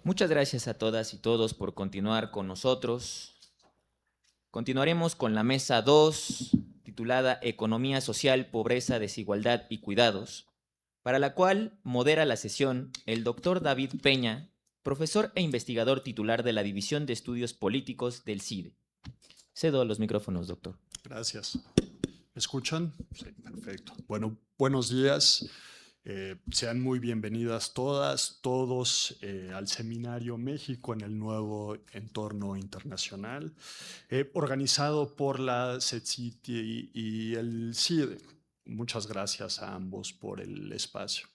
Muchas gracias a todas y todos por continuar con nosotros. Continuaremos con la mesa 2, titulada Economía Social, Pobreza, Desigualdad y Cuidados, para la cual modera la sesión el doctor David Peña, profesor e investigador titular de la División de Estudios Políticos del CIDE. Cedo los micrófonos, doctor. Gracias. ¿Me escuchan? Sí, perfecto. Bueno, buenos días. Sean muy bienvenidas todas, todos al Seminario México en el nuevo entorno internacional, organizado por la CETCITI y el CIDE. Muchas gracias a ambos por el espacio.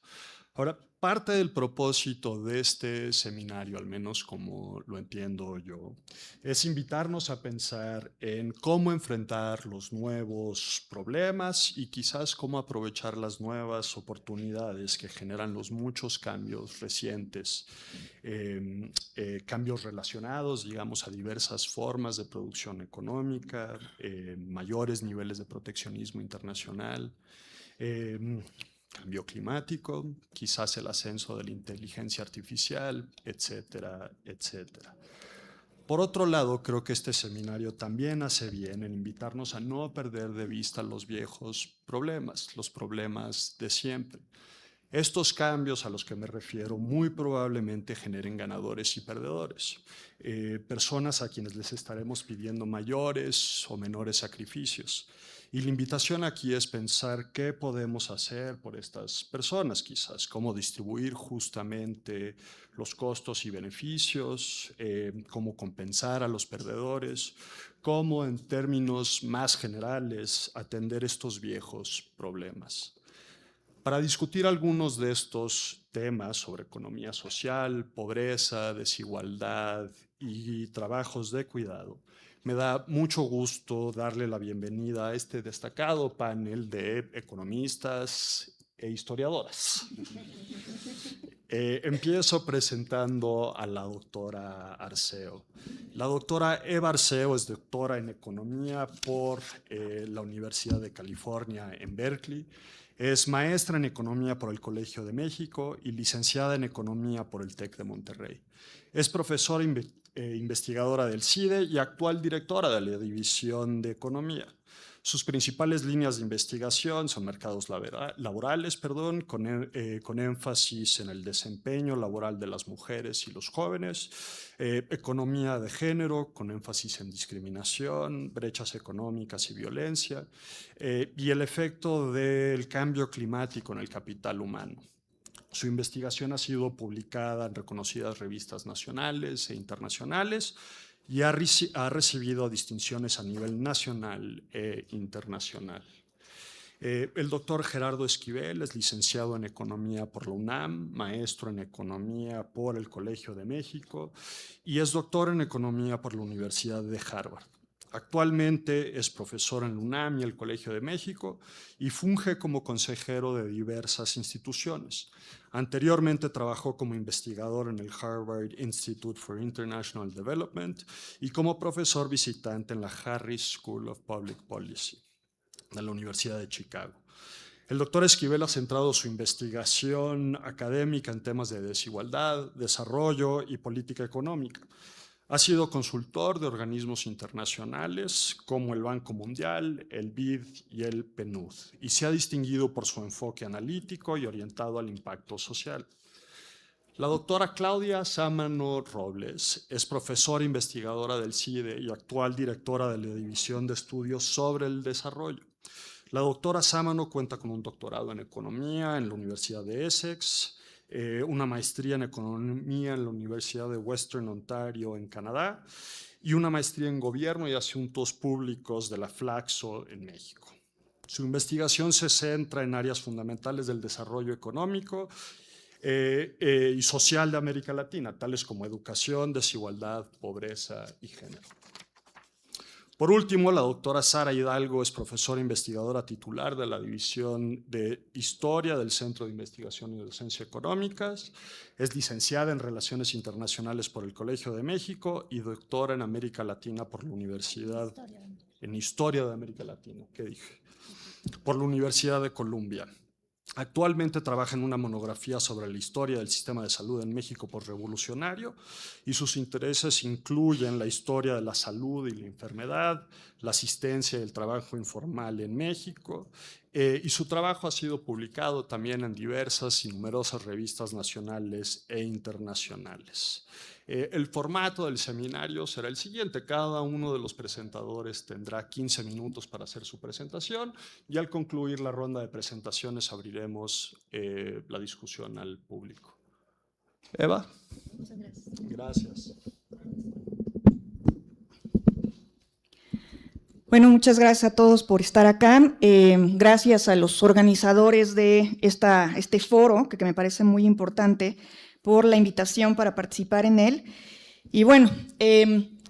Ahora, parte del propósito de este seminario, al menos como lo entiendo yo, es invitarnos a pensar en cómo enfrentar los nuevos problemas y quizás cómo aprovechar las nuevas oportunidades que generan los muchos cambios recientes, cambios relacionados, digamos, a diversas formas de producción económica, mayores niveles de proteccionismo internacional, cambio climático, quizás el ascenso de la inteligencia artificial, etcétera, etcétera. Por otro lado, creo que este seminario también hace bien en invitarnos a no perder de vista los viejos problemas, los problemas de siempre. Estos cambios a los que me refiero muy probablemente generen ganadores y perdedores, personas a quienes les estaremos pidiendo mayores o menores sacrificios. Y la invitación aquí es pensar qué podemos hacer por estas personas, quizás, cómo distribuir justamente los costos y beneficios, cómo compensar a los perdedores, cómo en términos más generales atender estos viejos problemas. Para discutir algunos de estos temas sobre economía social, pobreza, desigualdad y trabajos de cuidado, me da mucho gusto darle la bienvenida a este destacado panel de economistas e historiadoras. Empiezo presentando a la doctora Arceo. La doctora Eva Arceo es doctora en economía por la Universidad de California en Berkeley. Es maestra en economía por el Colegio de México y licenciada en economía por el TEC de Monterrey. Es profesora investigadora del CIDE y actual directora de la División de Economía. Sus principales líneas de investigación son mercados laborales, con énfasis en el desempeño laboral de las mujeres y los jóvenes, economía de género, con énfasis en discriminación, brechas económicas y violencia, y el efecto del cambio climático en el capital humano. Su investigación ha sido publicada en reconocidas revistas nacionales e internacionales y ha recibido distinciones a nivel nacional e internacional. El doctor Gerardo Esquivel es licenciado en Economía por la UNAM, maestro en Economía por el Colegio de México y es doctor en Economía por la Universidad de Harvard. Actualmente es profesor en la UNAM y el Colegio de México y funge como consejero de diversas instituciones. Anteriormente trabajó como investigador en el Harvard Institute for International Development y como profesor visitante en la Harris School of Public Policy de la Universidad de Chicago. El doctor Esquivel ha centrado su investigación académica en temas de desigualdad, desarrollo y política económica. Ha sido consultor de organismos internacionales como el Banco Mundial, el BID y el PNUD, y se ha distinguido por su enfoque analítico y orientado al impacto social. La doctora Claudia Sámano Robles es profesora investigadora del CIDE y actual directora de la División de Estudios sobre el Desarrollo. La doctora Sámano cuenta con un doctorado en Economía en la Universidad de Essex, una maestría en Economía en la Universidad de Western Ontario en Canadá y una maestría en Gobierno y Asuntos Públicos de la Flaxo en México. Su investigación se centra en áreas fundamentales del desarrollo económico y social de América Latina, tales como educación, desigualdad, pobreza y género. Por último, la doctora Sara Hidalgo es profesora investigadora titular de la División de Historia del Centro de Investigación y Docencia Económicas, es licenciada en Relaciones Internacionales por el Colegio de México y doctora en América Latina por la Universidad, en Historia de América Latina, ¿qué dije? Por la Universidad de Columbia. Actualmente trabaja en una monografía sobre la historia del sistema de salud en México postrevolucionario y sus intereses incluyen la historia de la salud y la enfermedad, la asistencia y el trabajo informal en México, y su trabajo ha sido publicado también en diversas y numerosas revistas nacionales e internacionales. El formato del seminario será el siguiente: cada uno de los presentadores tendrá 15 minutos para hacer su presentación y al concluir la ronda de presentaciones abriremos la discusión al público. Eva. Muchas gracias. Gracias. Bueno, muchas gracias a todos por estar acá. Gracias a los organizadores de este foro, que me parece muy importante, por la invitación para participar en él. Y bueno,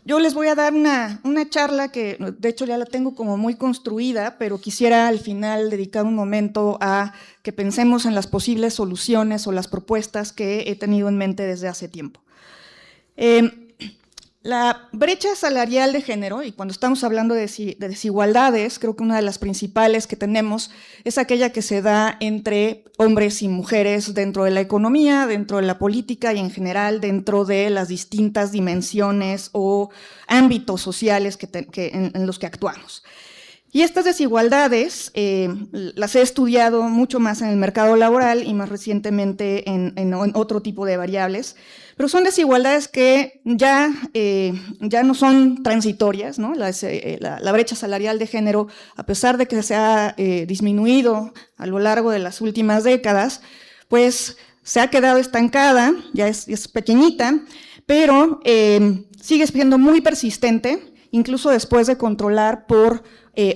yo les voy a dar una charla que de hecho ya la tengo como muy construida, pero quisiera al final dedicar un momento a que pensemos en las posibles soluciones o las propuestas que he tenido en mente desde hace tiempo. La brecha salarial de género, y cuando estamos hablando de desigualdades, creo que una de las principales que tenemos es aquella que se da entre hombres y mujeres dentro de la economía, dentro de la política y en general dentro de las distintas dimensiones o ámbitos sociales en los que actuamos. Y estas desigualdades las he estudiado mucho más en el mercado laboral y más recientemente en otro tipo de variables, pero son desigualdades que ya no son transitorias, ¿no? La brecha salarial de género, a pesar de que se ha disminuido a lo largo de las últimas décadas, pues se ha quedado estancada, ya es pequeñita, pero sigue siendo muy persistente, incluso después de controlar por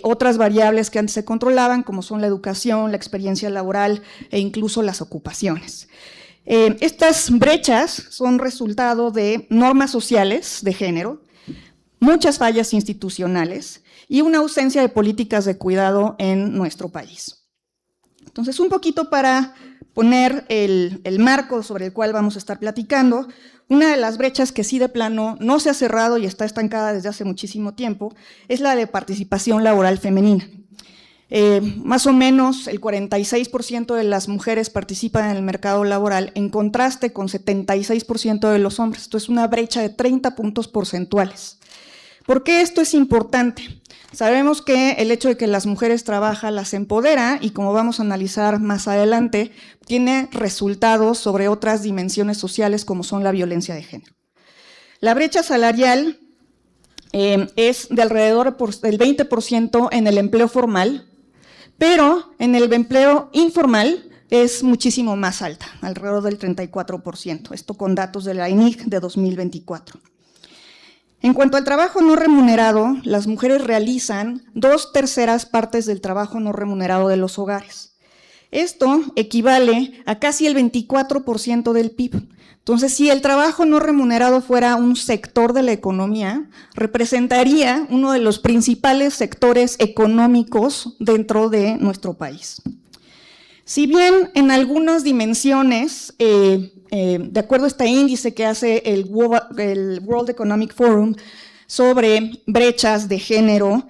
otras variables que antes se controlaban, como son la educación, la experiencia laboral e incluso las ocupaciones. Estas brechas son resultado de normas sociales de género, muchas fallas institucionales y una ausencia de políticas de cuidado en nuestro país. Entonces, un poquito para poner el marco sobre el cual vamos a estar platicando, una de las brechas que sí de plano no se ha cerrado y está estancada desde hace muchísimo tiempo es la de participación laboral femenina. Más o menos el 46% de las mujeres participan en el mercado laboral, en contraste con 76% de los hombres. Esto es una brecha de 30 puntos porcentuales. ¿Por qué esto es importante? Sabemos que el hecho de que las mujeres trabajan las empodera y, como vamos a analizar más adelante, tiene resultados sobre otras dimensiones sociales como son la violencia de género. La brecha salarial es de alrededor del 20% en el empleo formal, pero en el empleo informal es muchísimo más alta, alrededor del 34%, esto con datos de la INIC de 2024. En cuanto al trabajo no remunerado, las mujeres realizan 2/3 partes del trabajo no remunerado de los hogares. Esto equivale a casi el 24% del PIB. Entonces, si el trabajo no remunerado fuera un sector de la economía, representaría uno de los principales sectores económicos dentro de nuestro país. Si bien en algunas dimensiones, de acuerdo a este índice que hace el World Economic Forum sobre brechas de género,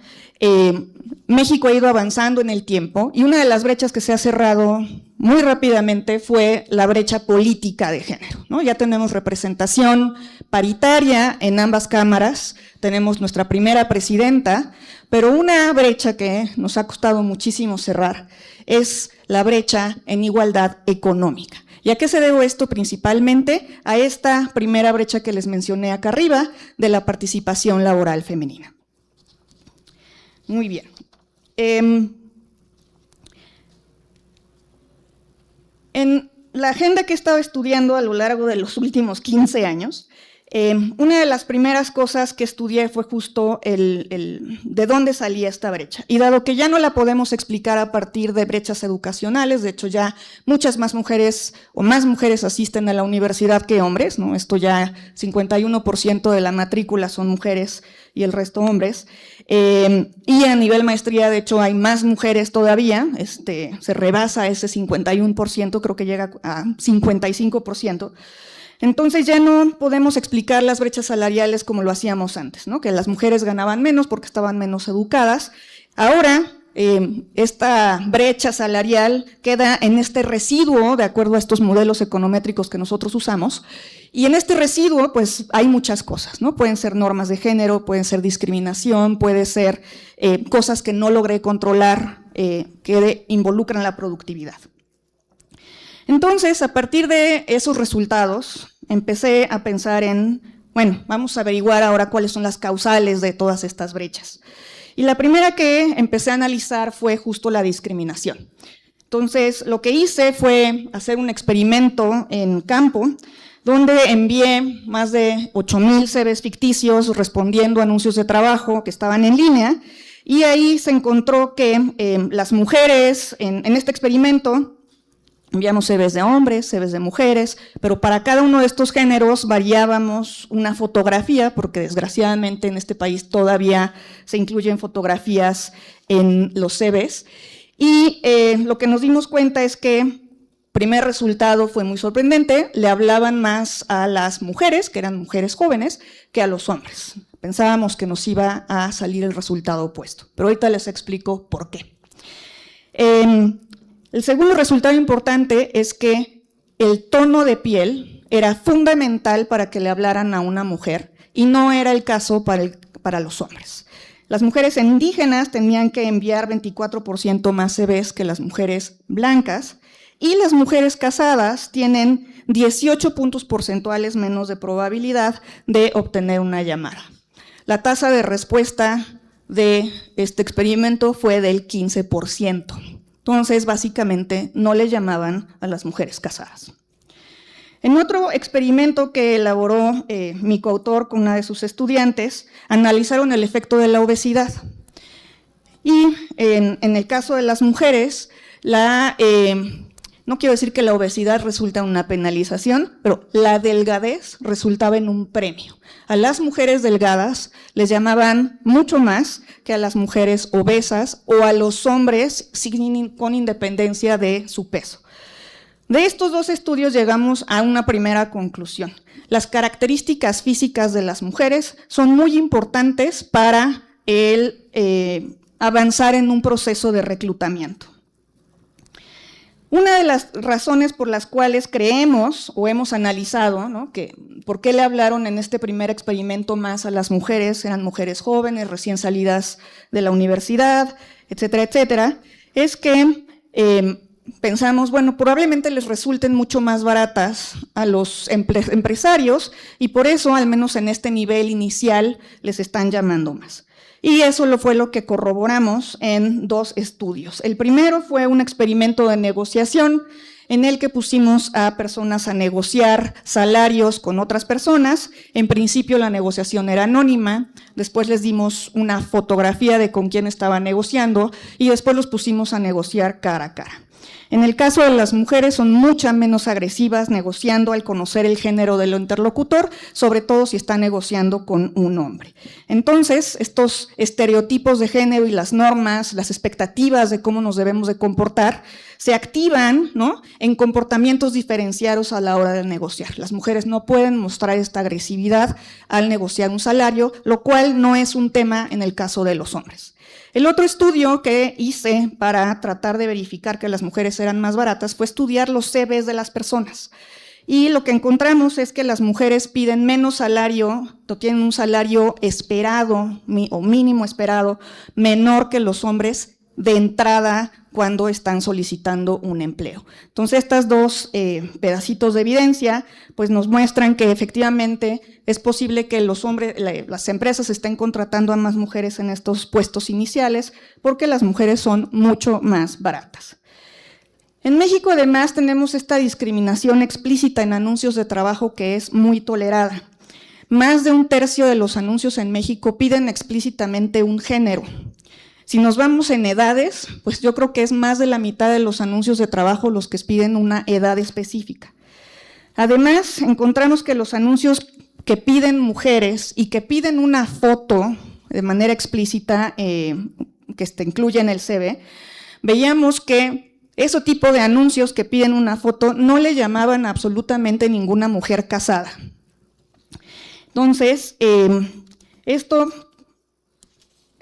México ha ido avanzando en el tiempo y una de las brechas que se ha cerrado muy rápidamente fue la brecha política de género, ¿no? Ya tenemos representación paritaria en ambas cámaras, tenemos nuestra primera presidenta, pero una brecha que nos ha costado muchísimo cerrar es la brecha en igualdad económica. ¿Y a qué se debe esto? Principalmente a esta primera brecha que les mencioné acá arriba de la participación laboral femenina. Muy bien. En la agenda que he estado estudiando a lo largo de los últimos 15 años, una de las primeras cosas que estudié fue justo de dónde salía esta brecha. Y dado que ya no la podemos explicar a partir de brechas educacionales, de hecho ya muchas más mujeres o más mujeres asisten a la universidad que hombres, ¿no? Esto ya 51% de la matrícula son mujeres y el resto hombres. Y a nivel maestría, de hecho, hay más mujeres todavía, se rebasa ese 51%, creo que llega a 55%. Entonces ya no podemos explicar las brechas salariales como lo hacíamos antes, ¿no? Que las mujeres ganaban menos porque estaban menos educadas. Ahora esta brecha salarial queda en este residuo, de acuerdo a estos modelos econométricos que nosotros usamos, y en este residuo pues hay muchas cosas, ¿no? Pueden ser normas de género, pueden ser discriminación, puede ser cosas que no logré controlar, que involucran la productividad. Entonces, a partir de esos resultados, empecé a pensar en, bueno, vamos a averiguar ahora cuáles son las causales de todas estas brechas. Y la primera que empecé a analizar fue justo la discriminación. Entonces, lo que hice fue hacer un experimento en campo, donde envié más de 8,000 CVs ficticios respondiendo a anuncios de trabajo que estaban en línea, y ahí se encontró que las mujeres, en este experimento, enviamos CVs de hombres, CVs de mujeres, pero para cada uno de estos géneros variábamos una fotografía, porque desgraciadamente en este país todavía se incluyen fotografías en los CVs. Y lo que nos dimos cuenta es que, primer resultado fue muy sorprendente, le hablaban más a las mujeres, que eran mujeres jóvenes, que a los hombres. Pensábamos que nos iba a salir el resultado opuesto, pero ahorita les explico por qué. El segundo resultado importante es que el tono de piel era fundamental para que le hablaran a una mujer y no era el caso para los hombres. Las mujeres indígenas tenían que enviar 24% más CVs que las mujeres blancas, y las mujeres casadas tienen 18 puntos porcentuales menos de probabilidad de obtener una llamada. La tasa de respuesta de este experimento fue del 15%. Entonces, básicamente, no le llamaban a las mujeres casadas. En otro experimento que elaboró mi coautor con una de sus estudiantes, analizaron el efecto de la obesidad. Y en el caso de las mujeres, no quiero decir que la obesidad resulta en una penalización, pero la delgadez resultaba en un premio. A las mujeres delgadas les llamaban mucho más que a las mujeres obesas o a los hombres con independencia de su peso. De estos dos estudios llegamos a una primera conclusión. Las características físicas de las mujeres son muy importantes para avanzar en un proceso de reclutamiento. Una de las razones por las cuales creemos o hemos analizado, ¿no?, que por qué le hablaron en este primer experimento más a las mujeres, eran mujeres jóvenes, recién salidas de la universidad, etcétera, etcétera, es que pensamos, bueno, probablemente les resulten mucho más baratas a los empresarios y por eso, al menos en este nivel inicial, les están llamando más. Y eso fue lo que corroboramos en dos estudios. El primero fue un experimento de negociación en el que pusimos a personas a negociar salarios con otras personas. En principio la negociación era anónima, después les dimos una fotografía de con quién estaban negociando y después los pusimos a negociar cara a cara. En el caso de las mujeres son mucho menos agresivas negociando al conocer el género del interlocutor, sobre todo si está negociando con un hombre. Entonces, estos estereotipos de género y las normas, las expectativas de cómo nos debemos de comportar, se activan, ¿no?, en comportamientos diferenciados a la hora de negociar. Las mujeres no pueden mostrar esta agresividad al negociar un salario, lo cual no es un tema en el caso de los hombres. El otro estudio que hice para tratar de verificar que las mujeres eran más baratas fue estudiar los CVs de las personas. Y lo que encontramos es que las mujeres piden menos salario, tienen un salario esperado o mínimo esperado menor que los hombres de entrada cuando están solicitando un empleo. Entonces, estas dos pedacitos de evidencia pues nos muestran que efectivamente es posible que los hombres, las empresas estén contratando a más mujeres en estos puestos iniciales porque las mujeres son mucho más baratas. En México, además, tenemos esta discriminación explícita en anuncios de trabajo que es muy tolerada. Más de 1/3 de los anuncios en México piden explícitamente un género. Si nos vamos en edades, pues yo creo que es más de la mitad de los anuncios de trabajo los que piden una edad específica. Además, encontramos que los anuncios que piden mujeres y que piden una foto de manera explícita, que incluye en el CV, veíamos que ese tipo de anuncios que piden una foto no le llamaban a absolutamente ninguna mujer casada. Entonces, esto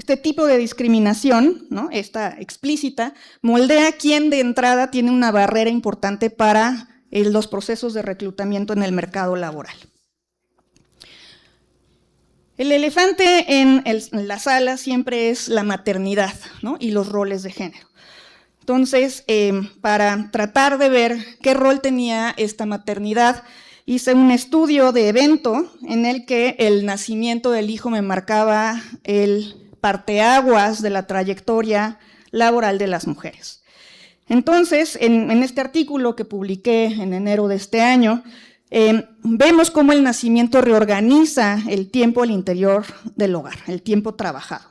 Este tipo de discriminación, ¿no?, esta explícita, moldea a quien de entrada tiene una barrera importante para los procesos de reclutamiento en el mercado laboral. El elefante en la sala siempre es la maternidad, ¿no?, y los roles de género. Entonces, para tratar de ver qué rol tenía esta maternidad, hice un estudio de evento en el que el nacimiento del hijo me marcaba el parteaguas de la trayectoria laboral de las mujeres. Entonces, en este artículo que publiqué en enero de este año, vemos cómo el nacimiento reorganiza el tiempo al interior del hogar, el tiempo trabajado.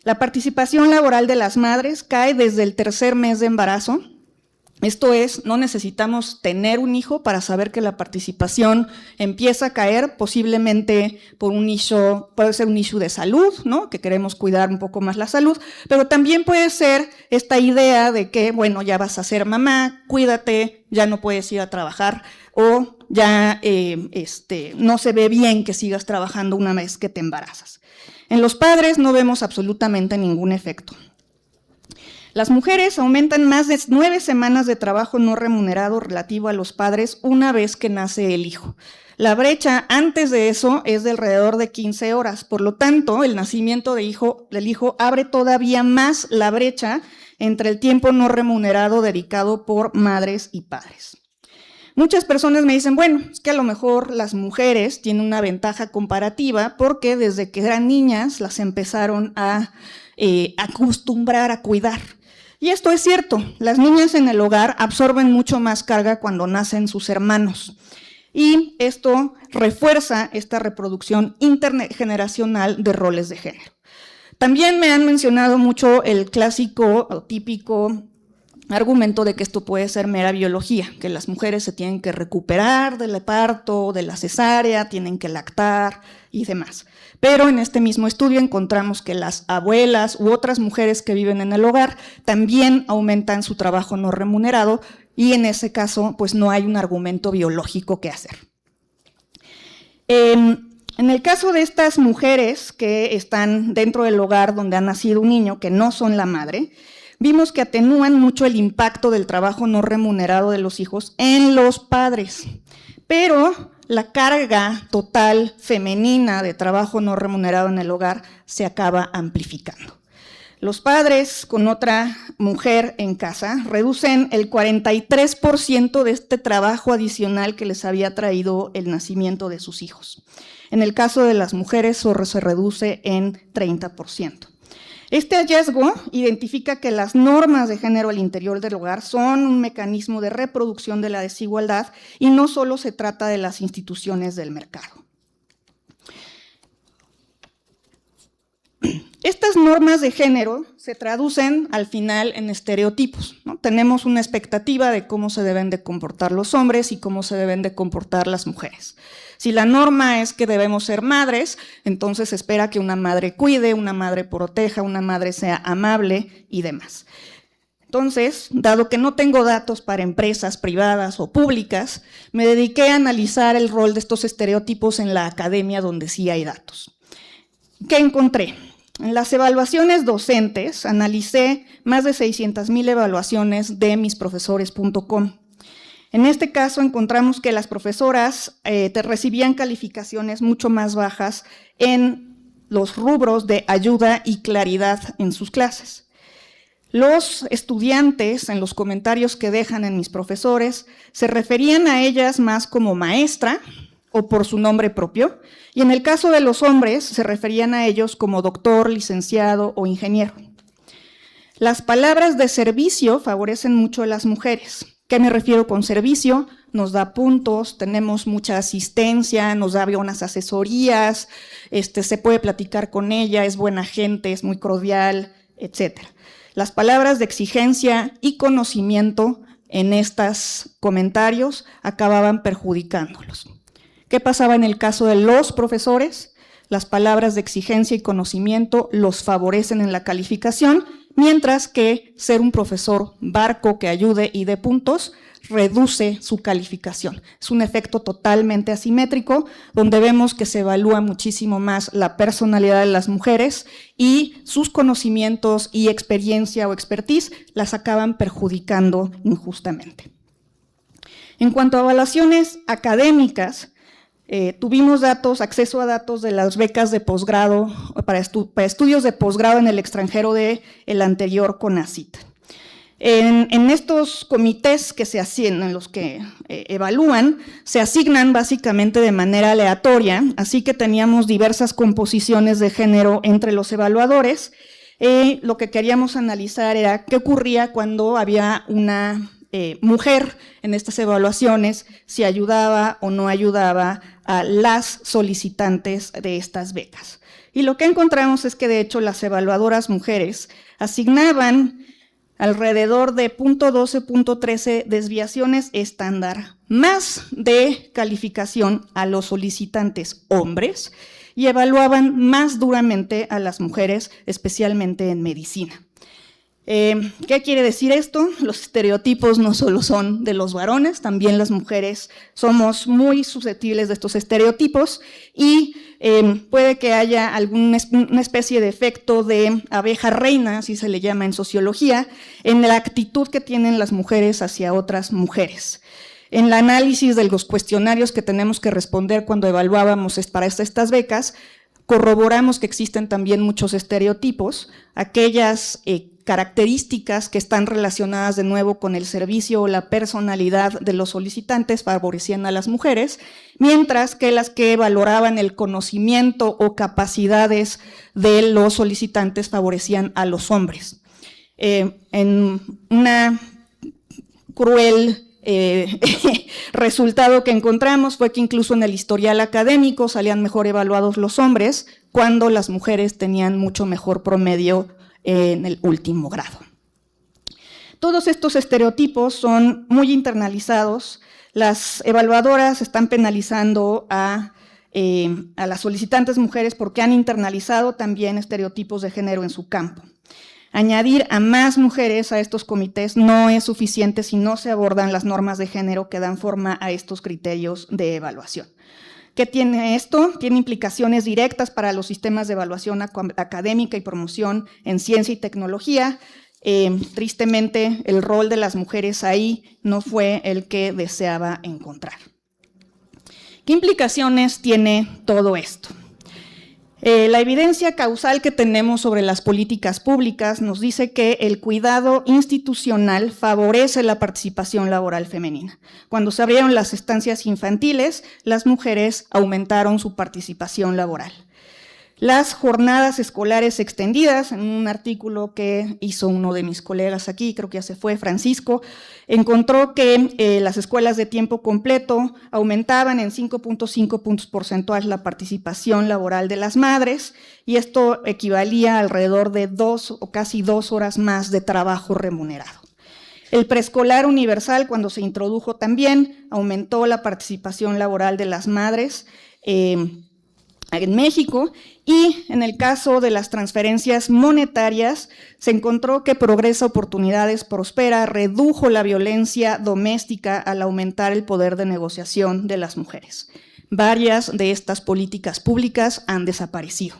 La participación laboral de las madres cae desde el tercer mes de embarazo. Esto es, no necesitamos tener un hijo para saber que la participación empieza a caer, posiblemente por un issue, puede ser un issue de salud, ¿no?, que queremos cuidar un poco más la salud, pero también puede ser esta idea de que, bueno, ya vas a ser mamá, cuídate, ya no puedes ir a trabajar, o ya no se ve bien que sigas trabajando una vez que te embarazas. En los padres no vemos absolutamente ningún efecto. Las mujeres aumentan más de 9 semanas de trabajo no remunerado relativo a los padres una vez que nace el hijo. La brecha antes de eso es de alrededor de 15 horas. Por lo tanto, el nacimiento del hijo abre todavía más la brecha entre el tiempo no remunerado dedicado por madres y padres. Muchas personas me dicen, bueno, es que a lo mejor las mujeres tienen una ventaja comparativa porque desde que eran niñas las empezaron a acostumbrar a cuidar. Y esto es cierto, las niñas en el hogar absorben mucho más carga cuando nacen sus hermanos. Y esto refuerza esta reproducción intergeneracional de roles de género. También me han mencionado mucho el clásico o típico argumento de que esto puede ser mera biología, que las mujeres se tienen que recuperar del parto, de la cesárea, tienen que lactar y demás. Pero en este mismo estudio encontramos que las abuelas u otras mujeres que viven en el hogar también aumentan su trabajo no remunerado y en ese caso pues no hay un argumento biológico que hacer. En el caso de estas mujeres que están dentro del hogar donde ha nacido un niño, que no son la madre, vimos que atenúan mucho el impacto del trabajo no remunerado de los hijos en los padres, pero la carga total femenina de trabajo no remunerado en el hogar se acaba amplificando. Los padres con otra mujer en casa reducen el 43% de este trabajo adicional que les había traído el nacimiento de sus hijos. En el caso de las mujeres se reduce en 30%. Este hallazgo identifica que las normas de género al interior del hogar son un mecanismo de reproducción de la desigualdad y no solo se trata de las instituciones del mercado. Estas normas de género se traducen al final en estereotipos, ¿no? Tenemos una expectativa de cómo se deben de comportar los hombres y cómo se deben de comportar las mujeres. Si la norma es que debemos ser madres, entonces se espera que una madre cuide, una madre proteja, una madre sea amable y demás. Entonces, dado que no tengo datos para empresas privadas o públicas, me dediqué a analizar el rol de estos estereotipos en la academia donde sí hay datos. ¿Qué encontré? En las evaluaciones docentes analicé más de 600,000 evaluaciones de misprofesores.com. En este caso encontramos que las profesoras recibían calificaciones mucho más bajas en los rubros de ayuda y claridad en sus clases. Los estudiantes, en los comentarios que dejan en mis profesores, se referían a ellas más como maestra o por su nombre propio, y en el caso de los hombres se referían a ellos como doctor, licenciado o ingeniero. Las palabras de servicio favorecen mucho a las mujeres. ¿Qué me refiero con servicio? Nos da puntos, tenemos mucha asistencia, nos da buenas asesorías, se puede platicar con ella, es buena gente, es muy cordial, etc. Las palabras de exigencia y conocimiento en estos comentarios acababan perjudicándolos. ¿Qué pasaba en el caso de los profesores? Las palabras de exigencia y conocimiento los favorecen en la calificación, mientras que ser un profesor barco que ayude y dé puntos reduce su calificación. Es un efecto totalmente asimétrico, donde vemos que se evalúa muchísimo más la personalidad de las mujeres y sus conocimientos y experiencia o expertise las acaban perjudicando injustamente. En cuanto a evaluaciones académicas, tuvimos acceso a datos de las becas de posgrado, para estudios de posgrado en el extranjero del anterior CONACYT. En estos comités que se asignan, en los que evalúan, se asignan básicamente de manera aleatoria, así que teníamos diversas composiciones de género entre los evaluadores. Lo que queríamos analizar era qué ocurría cuando había una mujer en estas evaluaciones, si ayudaba o no ayudaba a las solicitantes de estas becas. Y lo que encontramos es que de hecho las evaluadoras mujeres asignaban alrededor de 0.12, 0.13 desviaciones estándar más de calificación a los solicitantes hombres y evaluaban más duramente a las mujeres, especialmente en medicina. ¿Qué quiere decir esto? Los estereotipos no solo son de los varones, también las mujeres somos muy susceptibles de estos estereotipos y puede que haya una especie de efecto de abeja reina, así se le llama en sociología, en la actitud que tienen las mujeres hacia otras mujeres. En el análisis de los cuestionarios que tenemos que responder cuando evaluábamos para estas becas, corroboramos que existen también muchos estereotipos, aquellas características que están relacionadas de nuevo con el servicio o la personalidad de los solicitantes favorecían a las mujeres, mientras que las que valoraban el conocimiento o capacidades de los solicitantes favorecían a los hombres. En una cruel resultado que encontramos fue que incluso en el historial académico salían mejor evaluados los hombres cuando las mujeres tenían mucho mejor promedio en el último grado. Todos estos estereotipos son muy internalizados. Las evaluadoras están penalizando a las solicitantes mujeres porque han internalizado también estereotipos de género en su campo. Añadir a más mujeres a estos comités no es suficiente si no se abordan las normas de género que dan forma a estos criterios de evaluación. ¿Qué tiene esto? Tiene implicaciones directas para los sistemas de evaluación académica y promoción en ciencia y tecnología. Tristemente, el rol de las mujeres ahí no fue el que deseaba encontrar. ¿Qué implicaciones tiene todo esto? La evidencia causal que tenemos sobre las políticas públicas nos dice que el cuidado institucional favorece la participación laboral femenina. Cuando se abrieron las estancias infantiles, las mujeres aumentaron su participación laboral. Las jornadas escolares extendidas, en un artículo que hizo uno de mis colegas aquí, creo que ya se fue, Francisco, encontró que las escuelas de tiempo completo aumentaban en 5.5 puntos porcentuales la participación laboral de las madres y esto equivalía a alrededor de 2 o casi 2 horas más de trabajo remunerado. El preescolar universal, cuando se introdujo también, aumentó la participación laboral de las madres en México, y en el caso de las transferencias monetarias se encontró que Progresa Oportunidades Prospera redujo la violencia doméstica al aumentar el poder de negociación de las mujeres. Varias de estas políticas públicas han desaparecido.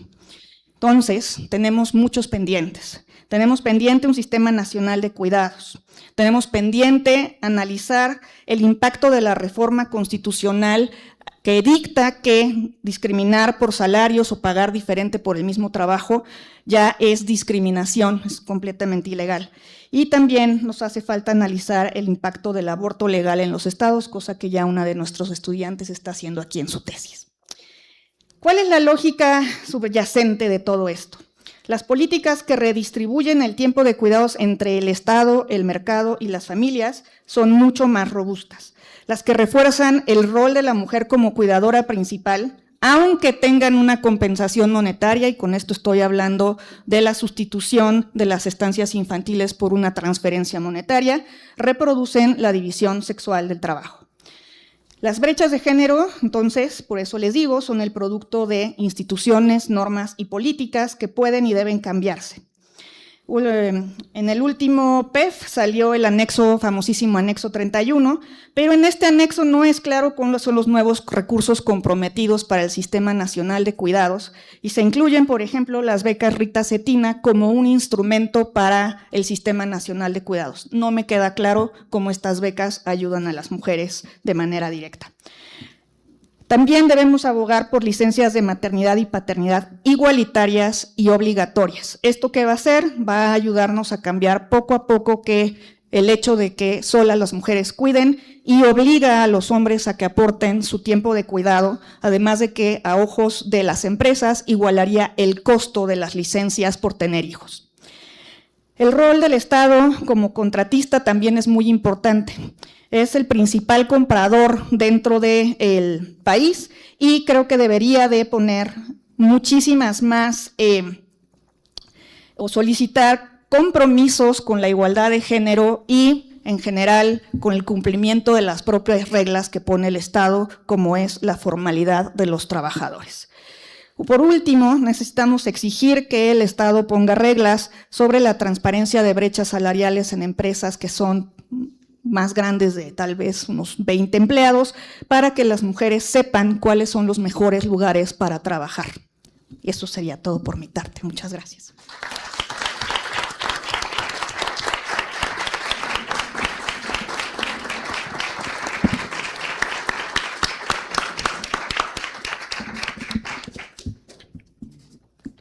Entonces, tenemos muchos pendientes. Tenemos pendiente un sistema nacional de cuidados. Tenemos pendiente analizar el impacto de la reforma constitucional que dicta que discriminar por salarios o pagar diferente por el mismo trabajo ya es discriminación, es completamente ilegal. Y también nos hace falta analizar el impacto del aborto legal en los estados, cosa que ya una de nuestros estudiantes está haciendo aquí en su tesis. ¿Cuál es la lógica subyacente de todo esto? Las políticas que redistribuyen el tiempo de cuidados entre el Estado, el mercado y las familias son mucho más robustas. Las que refuerzan el rol de la mujer como cuidadora principal, aunque tengan una compensación monetaria, y con esto estoy hablando de la sustitución de las estancias infantiles por una transferencia monetaria, reproducen la división sexual del trabajo. Las brechas de género, entonces, por eso les digo, son el producto de instituciones, normas y políticas que pueden y deben cambiarse. En el último PEF salió el famosísimo anexo 31, pero en este anexo no es claro cuáles son los nuevos recursos comprometidos para el Sistema Nacional de Cuidados y se incluyen, por ejemplo, las becas Rita Cetina como un instrumento para el Sistema Nacional de Cuidados. No me queda claro cómo estas becas ayudan a las mujeres de manera directa. También debemos abogar por licencias de maternidad y paternidad igualitarias y obligatorias. ¿Esto qué va a hacer? Va a ayudarnos a cambiar poco a poco que el hecho de que solas las mujeres cuiden y obliga a los hombres a que aporten su tiempo de cuidado, además de que a ojos de las empresas igualaría el costo de las licencias por tener hijos. El rol del Estado como contratista también es muy importante. Es el principal comprador dentro del país y creo que debería de poner muchísimas más o solicitar compromisos con la igualdad de género y en general con el cumplimiento de las propias reglas que pone el Estado, como es la formalidad de los trabajadores. Por último, necesitamos exigir que el Estado ponga reglas sobre la transparencia de brechas salariales en empresas que son más grandes de tal vez unos 20 empleados, para que las mujeres sepan cuáles son los mejores lugares para trabajar. Y eso sería todo por mi parte. Muchas gracias.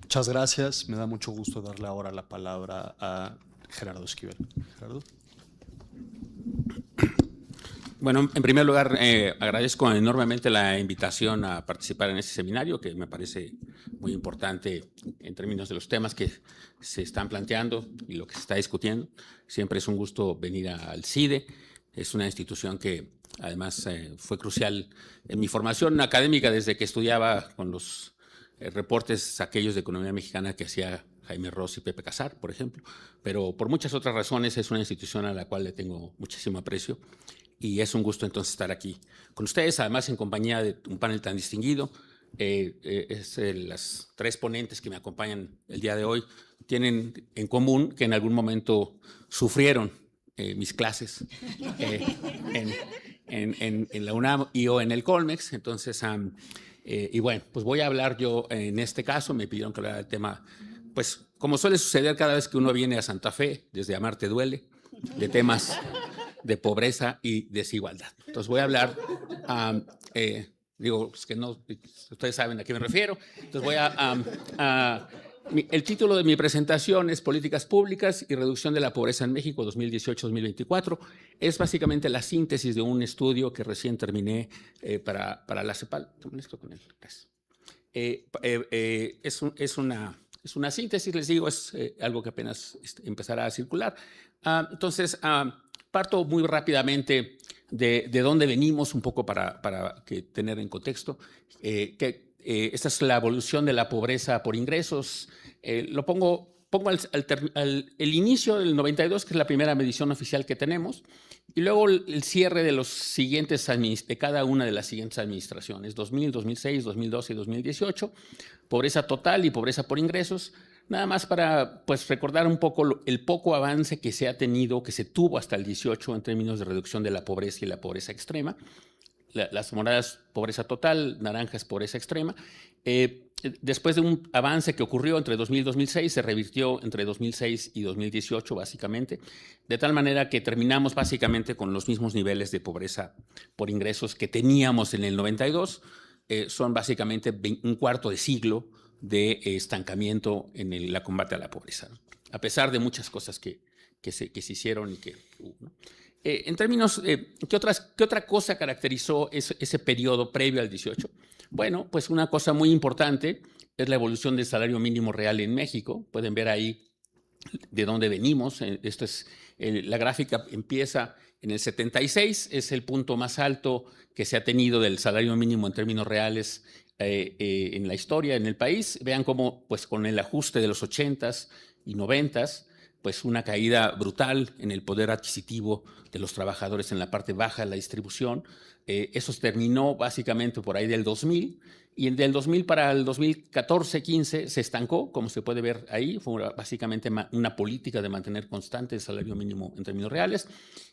Muchas gracias. Me da mucho gusto darle ahora la palabra a Gerardo Esquivel. Gerardo. Bueno, en primer lugar, agradezco enormemente la invitación a participar en este seminario, que me parece muy importante en términos de los temas que se están planteando y lo que se está discutiendo. Siempre es un gusto venir al CIDE. Es una institución que además fue crucial en mi formación académica desde que estudiaba con los reportes aquellos de economía mexicana que hacía Jaime Ross y Pepe Casar, por ejemplo. Pero por muchas otras razones es una institución a la cual le tengo muchísimo aprecio. Y es un gusto entonces estar aquí con ustedes, además en compañía de un panel tan distinguido. Las tres ponentes que me acompañan el día de hoy tienen en común que en algún momento sufrieron mis clases en la UNAM y o en el Colmex. Entonces, y bueno, pues voy a hablar yo en este caso. Me pidieron que hablara del tema, pues como suele suceder cada vez que uno viene a Santa Fe, desde Amarte Duele, de temas de pobreza y desigualdad. Entonces voy a hablar, digo, pues que no, ustedes saben a qué me refiero. Entonces voy el título de mi presentación es Políticas Públicas y Reducción de la Pobreza en México 2018-2024. Es básicamente la síntesis de un estudio que recién terminé para la CEPAL. Es una síntesis, les digo, es algo que apenas empezará a circular. Entonces, parto muy rápidamente de dónde venimos, un poco para tener en contexto. Esta es la evolución de la pobreza por ingresos. Lo pongo el inicio del 92, que es la primera medición oficial que tenemos, y luego el cierre de los siguientes de cada una de las siguientes administraciones, 2000, 2006, 2012 y 2018, pobreza total y pobreza por ingresos. Nada más para recordar un poco el poco avance que se ha tenido, que se tuvo hasta el 18 en términos de reducción de la pobreza y la pobreza extrema. Las moradas pobreza total, naranjas pobreza extrema. Después de un avance que ocurrió entre 2000 y 2006, se revirtió entre 2006 y 2018 básicamente, de tal manera que terminamos básicamente con los mismos niveles de pobreza por ingresos que teníamos en el 92. Son básicamente un cuarto de siglo de estancamiento en el combate a la pobreza, ¿no? A pesar de muchas cosas que se hicieron y que hubo, ¿no? En términos, ¿qué otra cosa caracterizó ese periodo previo al 18? Bueno, pues una cosa muy importante es la evolución del salario mínimo real en México. Pueden ver ahí de dónde venimos. Esto es, la gráfica empieza en el 76, es el punto más alto que se ha tenido del salario mínimo en términos reales en la historia en el país. Vean cómo, pues con el ajuste de los 80s y 90s, pues una caída brutal en el poder adquisitivo de los trabajadores en la parte baja de la distribución. Eso terminó básicamente por ahí del 2000 y del 2000 para el 2014-15 se estancó, como se puede ver ahí. Fue básicamente una política de mantener constante el salario mínimo en términos reales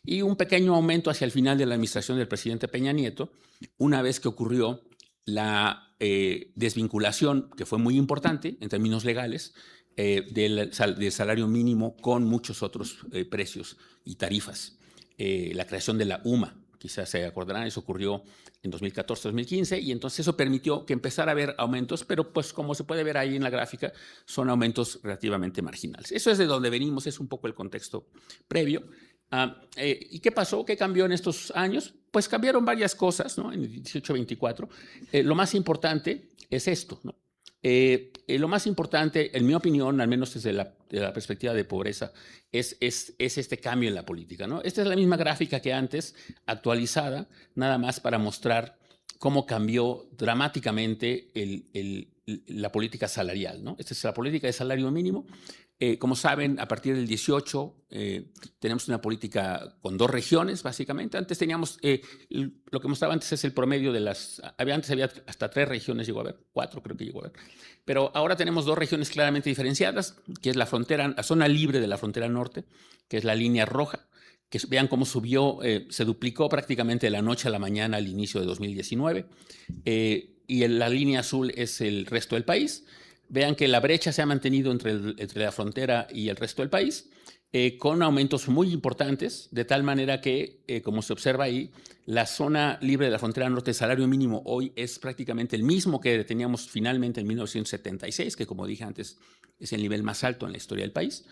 y un pequeño aumento hacia el final de la administración del presidente Peña Nieto, una vez que ocurrió la desvinculación, que fue muy importante en términos legales, del salario mínimo con muchos otros precios y tarifas. La creación de la UMA, quizás se acordarán, eso ocurrió en 2014-2015, y entonces eso permitió que empezara a haber aumentos, pero pues como se puede ver ahí en la gráfica, son aumentos relativamente marginales. Eso es de donde venimos, es un poco el contexto previo. ¿Y qué pasó? ¿Qué cambió en estos años? Pues cambiaron varias cosas, ¿no? En el 18-24. Lo más importante es esto, ¿no? Lo más importante, en mi opinión, al menos desde la perspectiva de pobreza, es este cambio en la política, ¿no? Esta es la misma gráfica que antes, actualizada, nada más para mostrar cómo cambió dramáticamente la política salarial, ¿no? Esta es la política de salario mínimo. Como saben, a partir del 18 tenemos una política con 2 regiones, básicamente. Antes teníamos, lo que mostraba antes es el promedio de las, antes había hasta 3 regiones, llegó a haber, 4 creo que llegó a haber. Pero ahora tenemos 2 regiones claramente diferenciadas, que es la frontera, la zona libre de la frontera norte, que es la línea roja, que vean cómo subió, se duplicó prácticamente de la noche a la mañana al inicio de 2019. Y la línea azul es el resto del país. Vean que la brecha se ha mantenido entre la frontera y el resto del país, con aumentos muy importantes, de tal manera que, como se observa ahí, la zona libre de la frontera norte, el salario mínimo hoy es prácticamente el mismo que teníamos finalmente en 1976, que como dije antes, es el nivel más alto en la historia del país.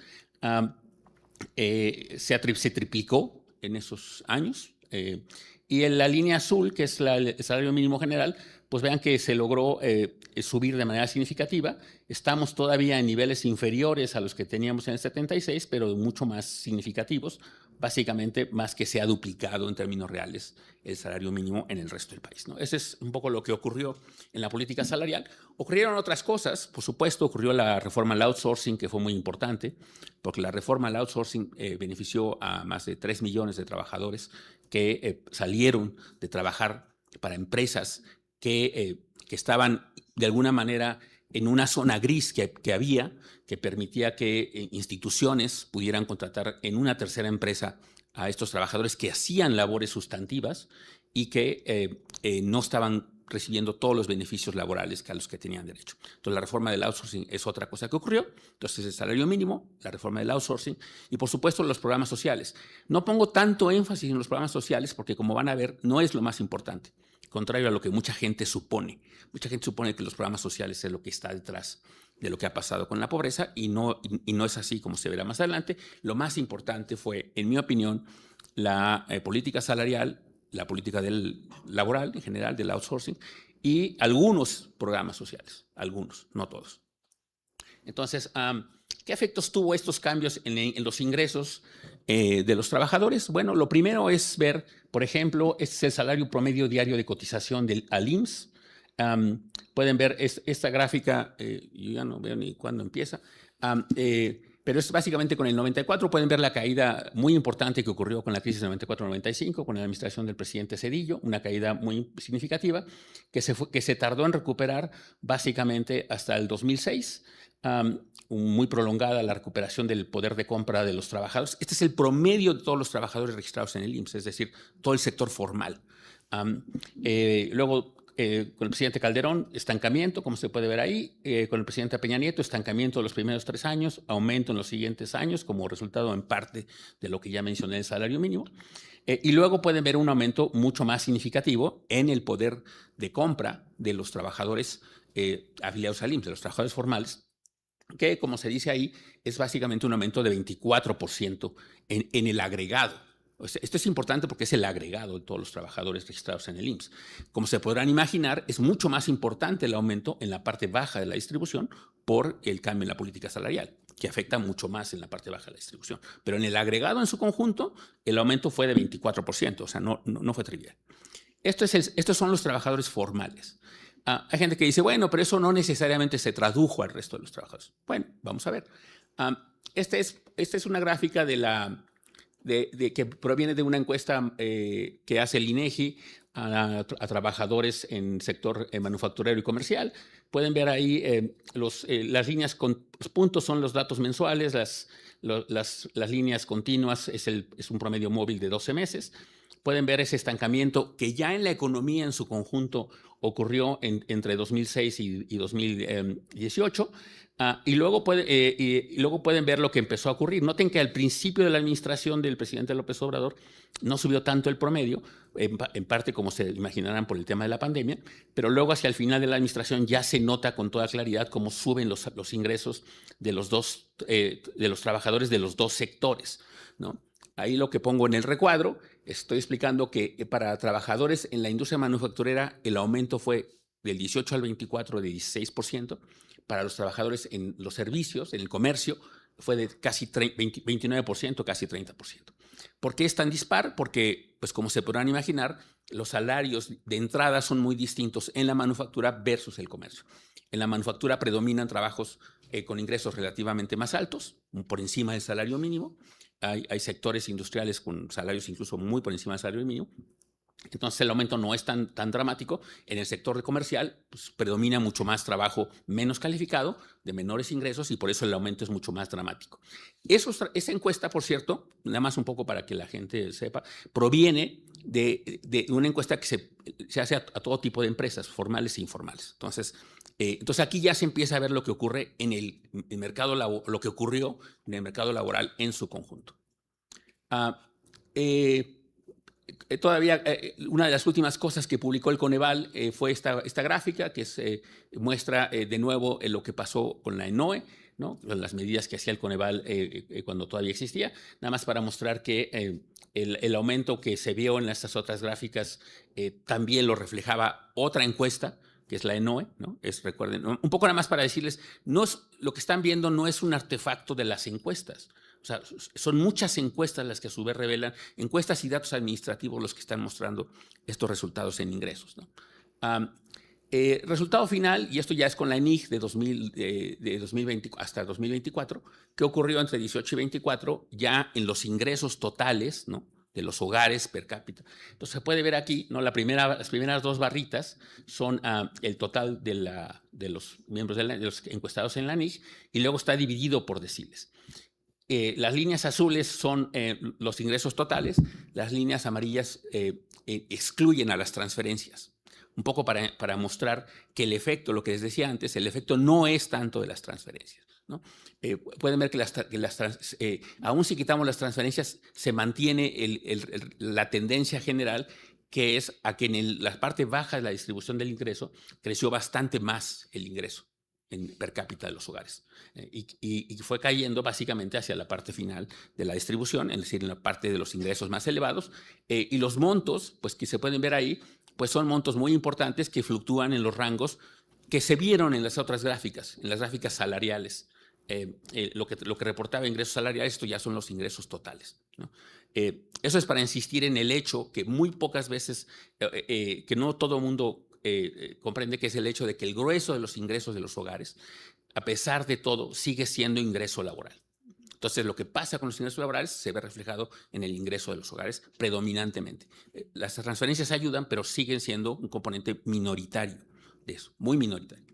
Se triplicó en esos años. Y en la línea azul, que es el salario mínimo general, pues vean que se logró subir de manera significativa. Estamos todavía en niveles inferiores a los que teníamos en el 76, pero mucho más significativos, básicamente más que se ha duplicado en términos reales el salario mínimo en el resto del país, ¿no? Ese es un poco lo que ocurrió en la política salarial. Ocurrieron otras cosas, por supuesto, ocurrió la reforma al outsourcing, que fue muy importante, porque la reforma al outsourcing benefició a más de 3 millones de trabajadores que salieron de trabajar para empresas que estaban de alguna manera en una zona gris que había, que permitía que instituciones pudieran contratar en una tercera empresa a estos trabajadores que hacían labores sustantivas y que no estaban recibiendo todos los beneficios laborales a los que tenían derecho. Entonces, la reforma del outsourcing es otra cosa que ocurrió. Entonces, el salario mínimo, la reforma del outsourcing y, por supuesto, los programas sociales. No pongo tanto énfasis en los programas sociales porque, como van a ver, no es lo más importante, contrario a lo que mucha gente supone. Mucha gente supone que los programas sociales es lo que está detrás de lo que ha pasado con la pobreza y no es así, como se verá más adelante. Lo más importante fue, en mi opinión, la política salarial, la política laboral en general, del outsourcing, y algunos programas sociales, algunos, no todos. Entonces, ¿qué efectos tuvo estos cambios en los ingresos de los trabajadores? Bueno, lo primero es ver, por ejemplo, este es el salario promedio diario de cotización al IMSS. Pueden ver esta gráfica, yo ya no veo ni cuándo empieza, pero es básicamente con el 94. Pueden ver la caída muy importante que ocurrió con la crisis del 94-95, con la administración del presidente Zedillo, una caída muy significativa que se tardó en recuperar básicamente hasta el 2006, muy prolongada la recuperación del poder de compra de los trabajadores. Este es el promedio de todos los trabajadores registrados en el IMSS, es decir, todo el sector formal. Luego, con el presidente Calderón, estancamiento, como se puede ver ahí. Con el presidente Peña Nieto, estancamiento de los primeros 3 años, aumento en los siguientes años, como resultado en parte de lo que ya mencioné del salario mínimo. Y luego pueden ver un aumento mucho más significativo en el poder de compra de los trabajadores afiliados al IMSS, de los trabajadores formales, que, como se dice ahí, es básicamente un aumento de 24% en el agregado. Esto es importante porque es el agregado de todos los trabajadores registrados en el IMSS. Como se podrán imaginar, es mucho más importante el aumento en la parte baja de la distribución por el cambio en la política salarial, que afecta mucho más en la parte baja de la distribución. Pero en el agregado en su conjunto, el aumento fue de 24%, o sea, no fue trivial. Estos son los trabajadores formales. Hay gente que dice, bueno, pero eso no necesariamente se tradujo al resto de los trabajadores. Bueno, vamos a ver. Esta es una gráfica que proviene de una encuesta que hace el INEGI a trabajadores en sector manufacturero y comercial. Pueden ver ahí las líneas con puntos son los datos mensuales, las líneas continuas es un promedio móvil de 12 meses. Pueden ver ese estancamiento que ya en la economía en su conjunto ocurrió entre 2006 y 2018. Y luego pueden ver lo que empezó a ocurrir. Noten que al principio de la administración del presidente López Obrador no subió tanto el promedio, en parte como se imaginarán por el tema de la pandemia, pero luego hacia el final de la administración ya se nota con toda claridad cómo suben los ingresos de los trabajadores de los dos sectores, ¿no? Ahí lo que pongo en el recuadro, estoy explicando que para trabajadores en la industria manufacturera el aumento fue del 18 al 24 de 16%. Para los trabajadores en los servicios, en el comercio, fue de casi 29%, casi 30%. ¿Por qué es tan dispar? Porque, pues como se podrán imaginar, los salarios de entrada son muy distintos en la manufactura versus el comercio. En la manufactura predominan trabajos con ingresos relativamente más altos, por encima del salario mínimo. Hay sectores industriales con salarios incluso muy por encima del salario mínimo. Entonces el aumento no es tan dramático. En el sector comercial pues, predomina mucho más trabajo menos calificado, de menores ingresos, y por eso el aumento es mucho más dramático. Esa encuesta, por cierto, nada más un poco para que la gente sepa, proviene de una encuesta que se hace a todo tipo de empresas, formales e informales. Entonces aquí ya se empieza a ver lo que ocurre en el mercado, lo que ocurrió en el mercado laboral en su conjunto. Todavía una de las últimas cosas que publicó el Coneval fue esta gráfica que muestra de nuevo lo que pasó con la ENOE, ¿no? Las medidas que hacía el Coneval cuando todavía existía, nada más para mostrar que el aumento que se vio en estas otras gráficas también lo reflejaba otra encuesta, que es la ENOE, ¿no? Recuerden, ¿no? Un poco nada más para decirles, lo que están viendo no es un artefacto de las encuestas. O sea, son muchas encuestas las que a su vez revelan, encuestas y datos administrativos los que están mostrando estos resultados en ingresos, ¿no? Resultado final, y esto ya es con la ENIG de 2020 hasta 2024, ¿qué ocurrió entre 18 y 24? Ya en los ingresos totales, ¿no? De los hogares per cápita. Entonces se puede ver aquí, ¿no? Las primeras dos barritas son el total de los miembros de los encuestados en la ENIG, y luego está dividido por deciles. Las líneas azules son los ingresos totales, las líneas amarillas excluyen a las transferencias. Un poco para mostrar que el efecto, lo que les decía antes, el efecto no es tanto de las transferencias, ¿no? Pueden ver que aún si quitamos las transferencias, se mantiene la tendencia general, que es a que en la parte baja de la distribución del ingreso creció bastante más el ingreso per cápita de los hogares. Y fue cayendo básicamente hacia la parte final de la distribución, es decir, en la parte de los ingresos más elevados. Y los montos, pues que se pueden ver ahí, pues son montos muy importantes que fluctúan en los rangos que se vieron en las otras gráficas, en las gráficas salariales. Lo que reportaba ingresos salariales, esto ya son los ingresos totales, ¿no? Eso es para insistir en el hecho que muy pocas veces, que no todo el mundo comprende, que es el hecho de que el grueso de los ingresos de los hogares, a pesar de todo, sigue siendo ingreso laboral. Entonces, lo que pasa con los ingresos laborales se ve reflejado en el ingreso de los hogares predominantemente. Las transferencias ayudan, pero siguen siendo un componente minoritario de eso, muy minoritario.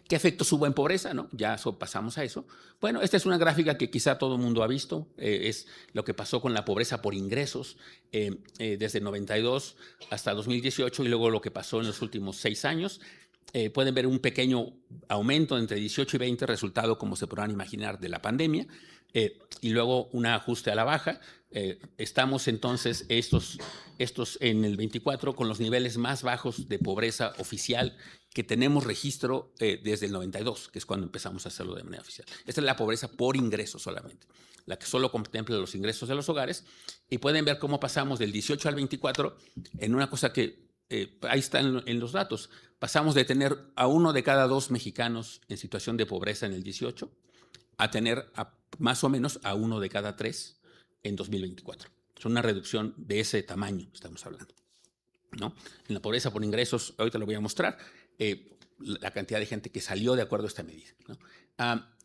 ¿Qué efectos hubo en pobreza? ¿No? Ya pasamos a eso. Bueno, esta es una gráfica que quizá todo el mundo ha visto. Es lo que pasó con la pobreza por ingresos desde el 92 hasta 2018 y luego lo que pasó en los últimos 6 años. Pueden ver un pequeño aumento entre 18 y 20, resultado, como se podrán imaginar, de la pandemia, y luego un ajuste a la baja. Estamos entonces estos en el 24 con los niveles más bajos de pobreza oficial que tenemos registro desde el 92, que es cuando empezamos a hacerlo de manera oficial. Esta es la pobreza por ingreso solamente, la que solo contempla los ingresos de los hogares, y pueden ver cómo pasamos del 18 al 24 en una cosa que ahí están en los datos. Pasamos de tener a 1 de cada 2 mexicanos en situación de pobreza en el 18 a tener más o menos a 1 de cada 3 en 2024. Es una reducción de ese tamaño, estamos hablando, ¿no? En la pobreza por ingresos, ahorita lo voy a mostrar, la cantidad de gente que salió de acuerdo a esta medida, ¿no?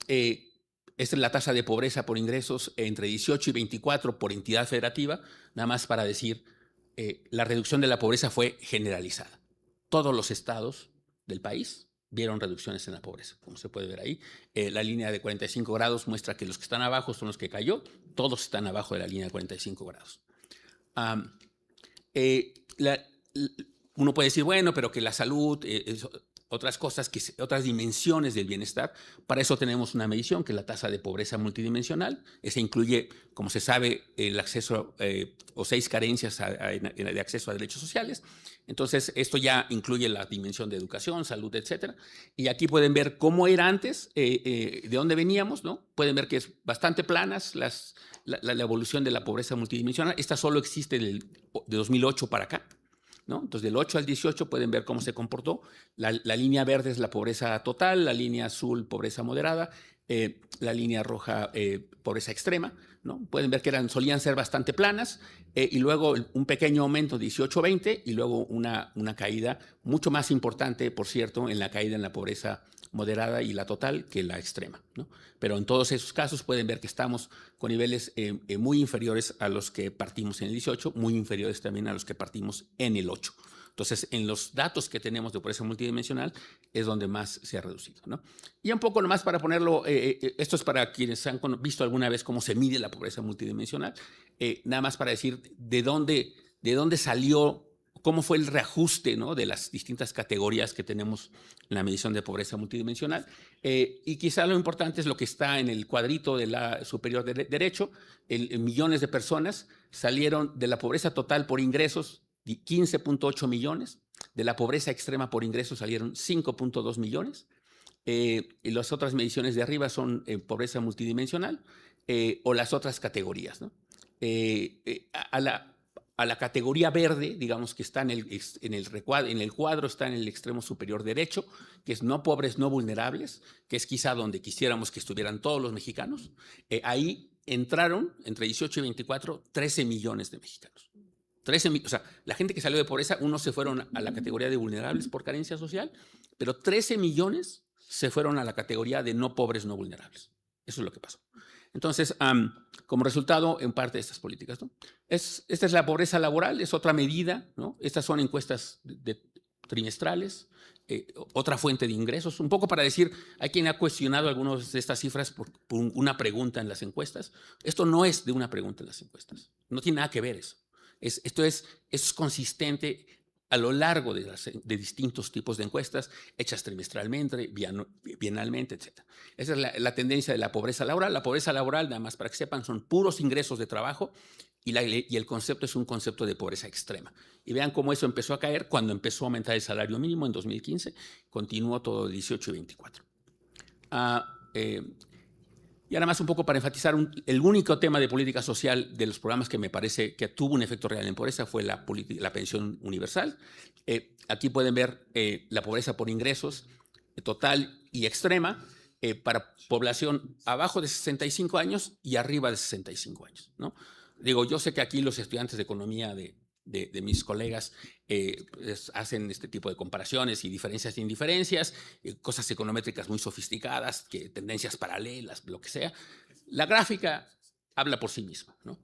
Esta es la tasa de pobreza por ingresos entre 18 y 24 por entidad federativa, nada más para decir la reducción de la pobreza fue generalizada. Todos los estados del país vieron reducciones en la pobreza, como se puede ver ahí. La línea de 45 grados muestra que los que están abajo son los que cayó, todos están abajo de la línea de 45 grados. Uno puede decir, bueno, pero que la salud, otras cosas, otras dimensiones del bienestar. Para eso tenemos una medición, que es la tasa de pobreza multidimensional. Esa incluye, como se sabe, el acceso o 6 carencias de acceso a derechos sociales. Entonces, esto ya incluye la dimensión de educación, salud, etcétera. Y aquí pueden ver cómo era antes, de dónde veníamos, ¿no? Pueden ver que es bastante planas la evolución de la pobreza multidimensional. Esta solo existe de 2008 para acá, ¿no? Entonces, del 8 al 18 pueden ver cómo se comportó. La línea verde es la pobreza total, la línea azul, pobreza moderada, la línea roja, pobreza extrema, ¿no? Pueden ver que solían ser bastante planas, y luego un pequeño aumento 18-20 y luego una caída mucho más importante, por cierto, en la caída en la pobreza moderada y la total que la extrema, ¿no? Pero en todos esos casos pueden ver que estamos con niveles muy inferiores a los que partimos en el 18, muy inferiores también a los que partimos en el 8. Entonces, en los datos que tenemos de pobreza multidimensional es donde más se ha reducido, ¿no? Y un poco nomás para ponerlo, esto es para quienes han visto alguna vez cómo se mide la pobreza multidimensional, nada más para decir de dónde salió, cómo fue el reajuste, ¿no?, de las distintas categorías que tenemos en la medición de pobreza multidimensional. Y quizá lo importante es lo que está en el cuadrito de la superior derecho. Millones de personas salieron de la pobreza total por ingresos, 15.8 millones. De la pobreza extrema por ingresos salieron 5.2 millones. Y las otras mediciones de arriba son pobreza multidimensional o las otras categorías, ¿no? A la categoría verde, digamos que está en el cuadro, está en el extremo superior derecho, que es no pobres, no vulnerables, que es quizá donde quisiéramos que estuvieran todos los mexicanos. Ahí entraron, entre 18 y 24, 13 millones de mexicanos. O sea, la gente que salió de pobreza, unos se fueron a la categoría de vulnerables por carencia social, pero 13 millones se fueron a la categoría de no pobres, no vulnerables. Eso es lo que pasó. Entonces, como resultado, en parte de estas políticas, ¿no? Esta es la pobreza laboral, es otra medida, ¿no? Estas son encuestas trimestrales, otra fuente de ingresos. Un poco para decir, hay quien ha cuestionado algunas de estas cifras por una pregunta en las encuestas. Esto no es de una pregunta en las encuestas. No tiene nada que ver eso. Esto es consistente a lo largo de distintos tipos de encuestas hechas trimestralmente, bienalmente, etc. Esa es la tendencia de la pobreza laboral. La pobreza laboral, nada más para que sepan, son puros ingresos de trabajo y el concepto es un concepto de pobreza extrema. Y vean cómo eso empezó a caer cuando empezó a aumentar el salario mínimo en 2015, continuó todo el 18 y 24. Y ahora más un poco para enfatizar, el único tema de política social de los programas que me parece que tuvo un efecto real en pobreza fue la pensión universal. Aquí pueden ver la pobreza por ingresos total y extrema para población abajo de 65 años y arriba de 65 años, ¿no? Digo, yo sé que aquí los estudiantes de economía de mis colegas hacen este tipo de comparaciones y diferencias e indiferencias, cosas econométricas muy sofisticadas, tendencias paralelas, lo que sea. La gráfica habla por sí misma, ¿no?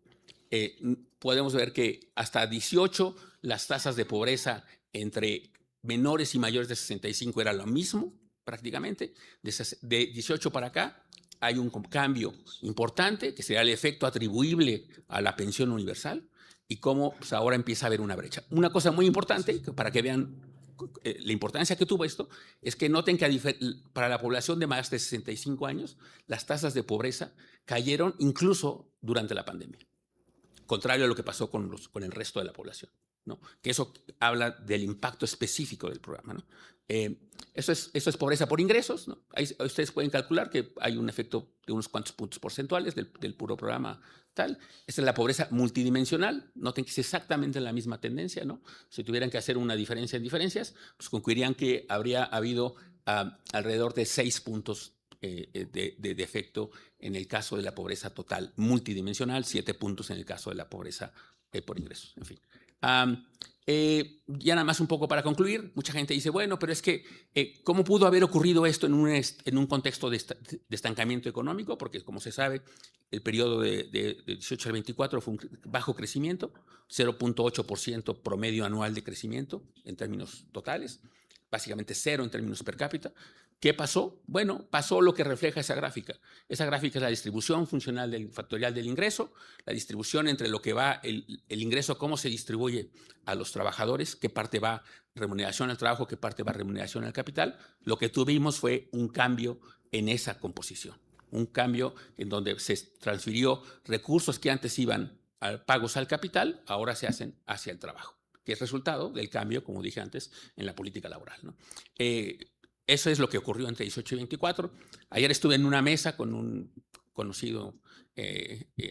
Podemos ver que hasta 18 las tasas de pobreza entre menores y mayores de 65 era lo mismo prácticamente. De 18 para acá hay un cambio importante que sería el efecto atribuible a la pensión universal y cómo pues, ahora empieza a haber una brecha. Una cosa muy importante, para que vean la importancia que tuvo esto, es que noten que para la población de más de 65 años, las tasas de pobreza cayeron incluso durante la pandemia, contrario a lo que pasó con el resto de la población, ¿no? Que eso habla del impacto específico del programa, ¿no? Eso es pobreza por ingresos, ¿no? Ahí ustedes pueden calcular que hay un efecto de unos cuantos puntos porcentuales del puro programa tal. Esta es la pobreza multidimensional. Noten que es exactamente la misma tendencia, ¿no? Si tuvieran que hacer una diferencia en diferencias, pues concluirían que habría habido alrededor de 6 puntos de efecto en el caso de la pobreza total multidimensional, 7 puntos en el caso de la pobreza por ingresos, en fin. Ya nada más un poco para concluir, mucha gente dice, bueno, pero es que, ¿cómo pudo haber ocurrido esto en un contexto de estancamiento económico? Porque, como se sabe, el periodo de 18 al 24 fue un bajo crecimiento, 0.8% promedio anual de crecimiento en términos totales, básicamente cero en términos per cápita. ¿Qué pasó? Bueno, pasó lo que refleja esa gráfica. Esa gráfica es la distribución funcional del factorial del ingreso, la distribución entre lo que va el ingreso, cómo se distribuye a los trabajadores, qué parte va remuneración al trabajo, qué parte va remuneración al capital. Lo que tuvimos fue un cambio en esa composición, un cambio en donde se transfirió recursos que antes iban a pagos al capital, ahora se hacen hacia el trabajo, que es resultado del cambio, como dije antes, en la política laboral, ¿no? Eso es lo que ocurrió entre 18 y 24. Ayer estuve en una mesa con un conocido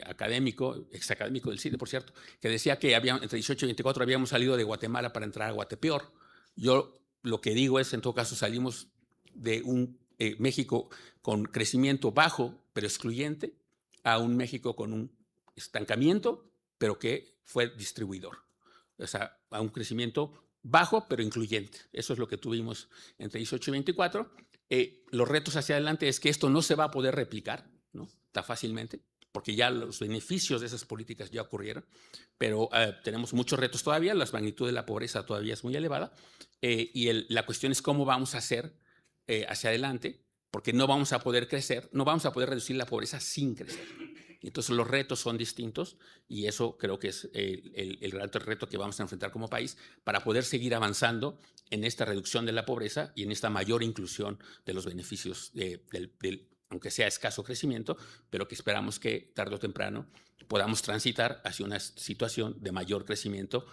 académico, exacadémico del CIDE, por cierto, que decía que entre 18 y 24 habíamos salido de Guatemala para entrar a Guatepeor. Yo lo que digo es, en todo caso, salimos de un México con crecimiento bajo, pero excluyente, a un México con un estancamiento, pero que fue distribuidor. O sea, a un crecimiento bajo, pero incluyente. Eso es lo que tuvimos entre 18 y 24. Los retos hacia adelante es que esto no se va a poder replicar, ¿no? Tan fácilmente, porque ya los beneficios de esas políticas ya ocurrieron, pero tenemos muchos retos todavía, la magnitud de la pobreza todavía es muy elevada, y la cuestión es cómo vamos a hacer hacia adelante, porque no vamos a poder crecer, no vamos a poder reducir la pobreza sin crecer. Entonces los retos son distintos y eso creo que es el gran reto que vamos a enfrentar como país para poder seguir avanzando en esta reducción de la pobreza y en esta mayor inclusión de los beneficios aunque sea escaso crecimiento, pero que esperamos que tarde o temprano podamos transitar hacia una situación de mayor crecimiento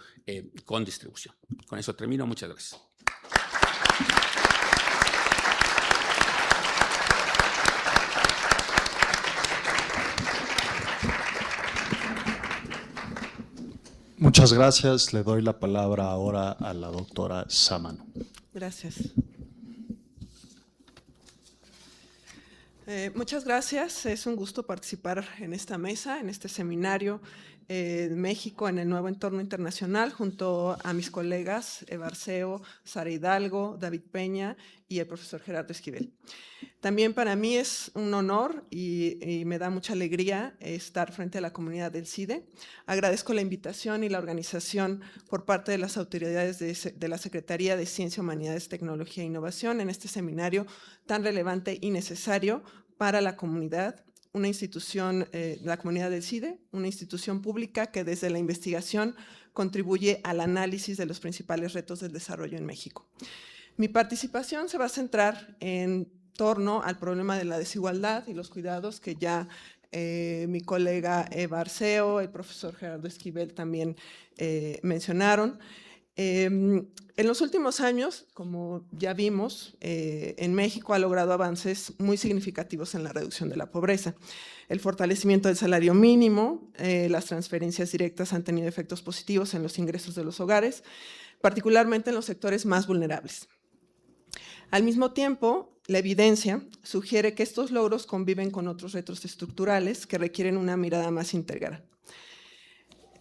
con distribución. Con eso termino. Muchas gracias. Muchas gracias. Le doy la palabra ahora a la doctora Sámano. Gracias. Muchas gracias. Es un gusto participar en esta mesa, en este seminario México en el nuevo entorno internacional, junto a mis colegas Eva Arceo, Sara Hidalgo, David Peña y el profesor Gerardo Esquivel. También para mí es un honor y me da mucha alegría estar frente a la comunidad del CIDE. Agradezco la invitación y la organización por parte de las autoridades de la Secretaría de Ciencia, Humanidades, Tecnología e Innovación en este seminario tan relevante y necesario para la comunidad, una institución, la comunidad del CIDE, una institución pública que desde la investigación contribuye al análisis de los principales retos del desarrollo en México. Mi participación se va a centrar en torno al problema de la desigualdad y los cuidados que ya mi colega Eva Arceo, el profesor Gerardo Esquivel también mencionaron. En los últimos años, como ya vimos, en México ha logrado avances muy significativos en la reducción de la pobreza. El fortalecimiento del salario mínimo, las transferencias directas han tenido efectos positivos en los ingresos de los hogares, particularmente en los sectores más vulnerables. Al mismo tiempo, la evidencia sugiere que estos logros conviven con otros retos estructurales que requieren una mirada más integral.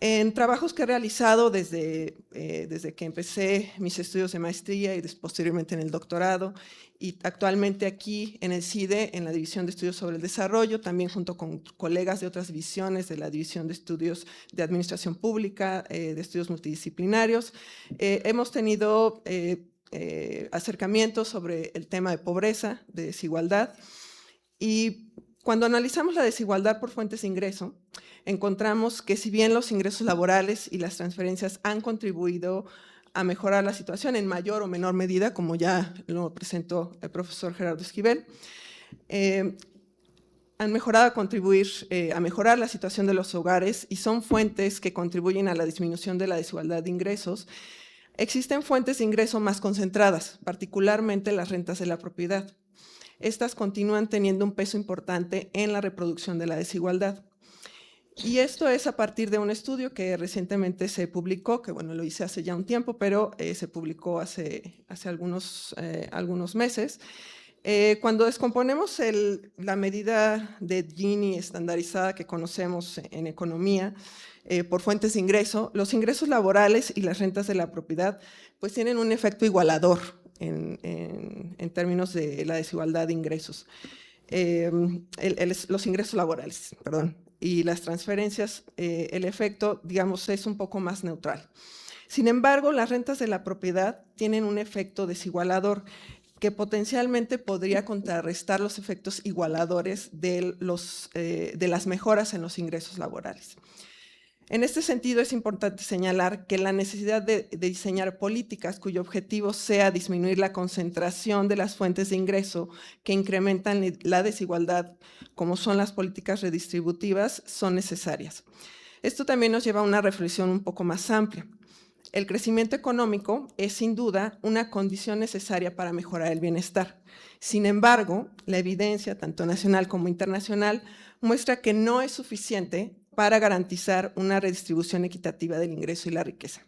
En trabajos que he realizado desde que empecé mis estudios de maestría y posteriormente en el doctorado, y actualmente aquí en el CIDE, en la División de Estudios sobre el Desarrollo, también junto con colegas de otras divisiones, de la División de Estudios de Administración Pública, de Estudios Multidisciplinarios, hemos tenido acercamientos sobre el tema de pobreza, de desigualdad, y cuando analizamos la desigualdad por fuentes de ingreso, encontramos que si bien los ingresos laborales y las transferencias han contribuido a mejorar la situación en mayor o menor medida, como ya lo presentó el profesor Gerardo Esquivel, han mejorado a mejorar la situación de los hogares y son fuentes que contribuyen a la disminución de la desigualdad de ingresos. Existen fuentes de ingreso más concentradas, particularmente las rentas de la propiedad. Estas continúan teniendo un peso importante en la reproducción de la desigualdad. Y esto es a partir de un estudio que recientemente se publicó, que bueno, lo hice hace ya un tiempo, pero se publicó hace algunos meses. Cuando descomponemos la medida de Gini estandarizada que conocemos en economía, por fuentes de ingreso, los ingresos laborales y las rentas de la propiedad pues tienen un efecto igualador en términos de la desigualdad de ingresos. Los ingresos laborales, perdón, y las transferencias, el efecto, digamos, es un poco más neutral. Sin embargo, las rentas de la propiedad tienen un efecto desigualador que potencialmente podría contrarrestar los efectos igualadores de las mejoras en los ingresos laborales. En este sentido, es importante señalar que la necesidad de diseñar políticas cuyo objetivo sea disminuir la concentración de las fuentes de ingreso que incrementan la desigualdad, como son las políticas redistributivas, son necesarias. Esto también nos lleva a una reflexión un poco más amplia. El crecimiento económico es sin duda una condición necesaria para mejorar el bienestar. Sin embargo, la evidencia, tanto nacional como internacional, muestra que no es suficiente para garantizar una redistribución equitativa del ingreso y la riqueza,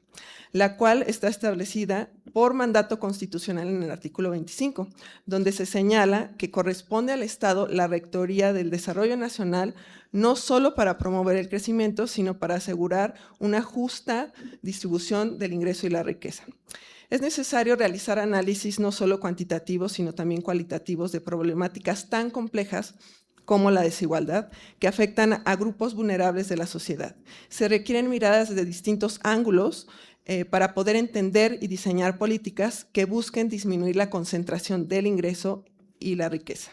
la cual está establecida por mandato constitucional en el artículo 25, donde se señala que corresponde al Estado la rectoría del desarrollo nacional, no solo para promover el crecimiento, sino para asegurar una justa distribución del ingreso y la riqueza. Es necesario realizar análisis no solo cuantitativos, sino también cualitativos de problemáticas tan complejas como la desigualdad, que afectan a grupos vulnerables de la sociedad. Se requieren miradas desde distintos ángulos para poder entender y diseñar políticas que busquen disminuir la concentración del ingreso y la riqueza.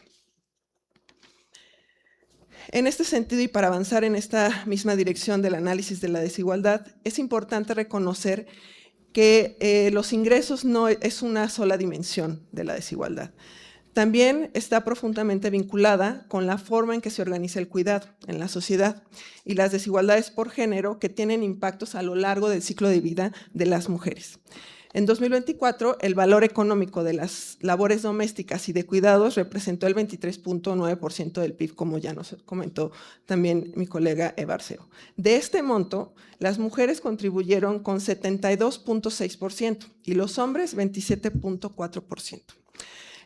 En este sentido, y para avanzar en esta misma dirección del análisis de la desigualdad, es importante reconocer que los ingresos no es una sola dimensión de la desigualdad. También está profundamente vinculada con la forma en que se organiza el cuidado en la sociedad y las desigualdades por género que tienen impactos a lo largo del ciclo de vida de las mujeres. En 2024, el valor económico de las labores domésticas y de cuidados representó el 23.9% del PIB, como ya nos comentó también mi colega Eva Arceo. De este monto, las mujeres contribuyeron con 72.6% y los hombres 27.4%.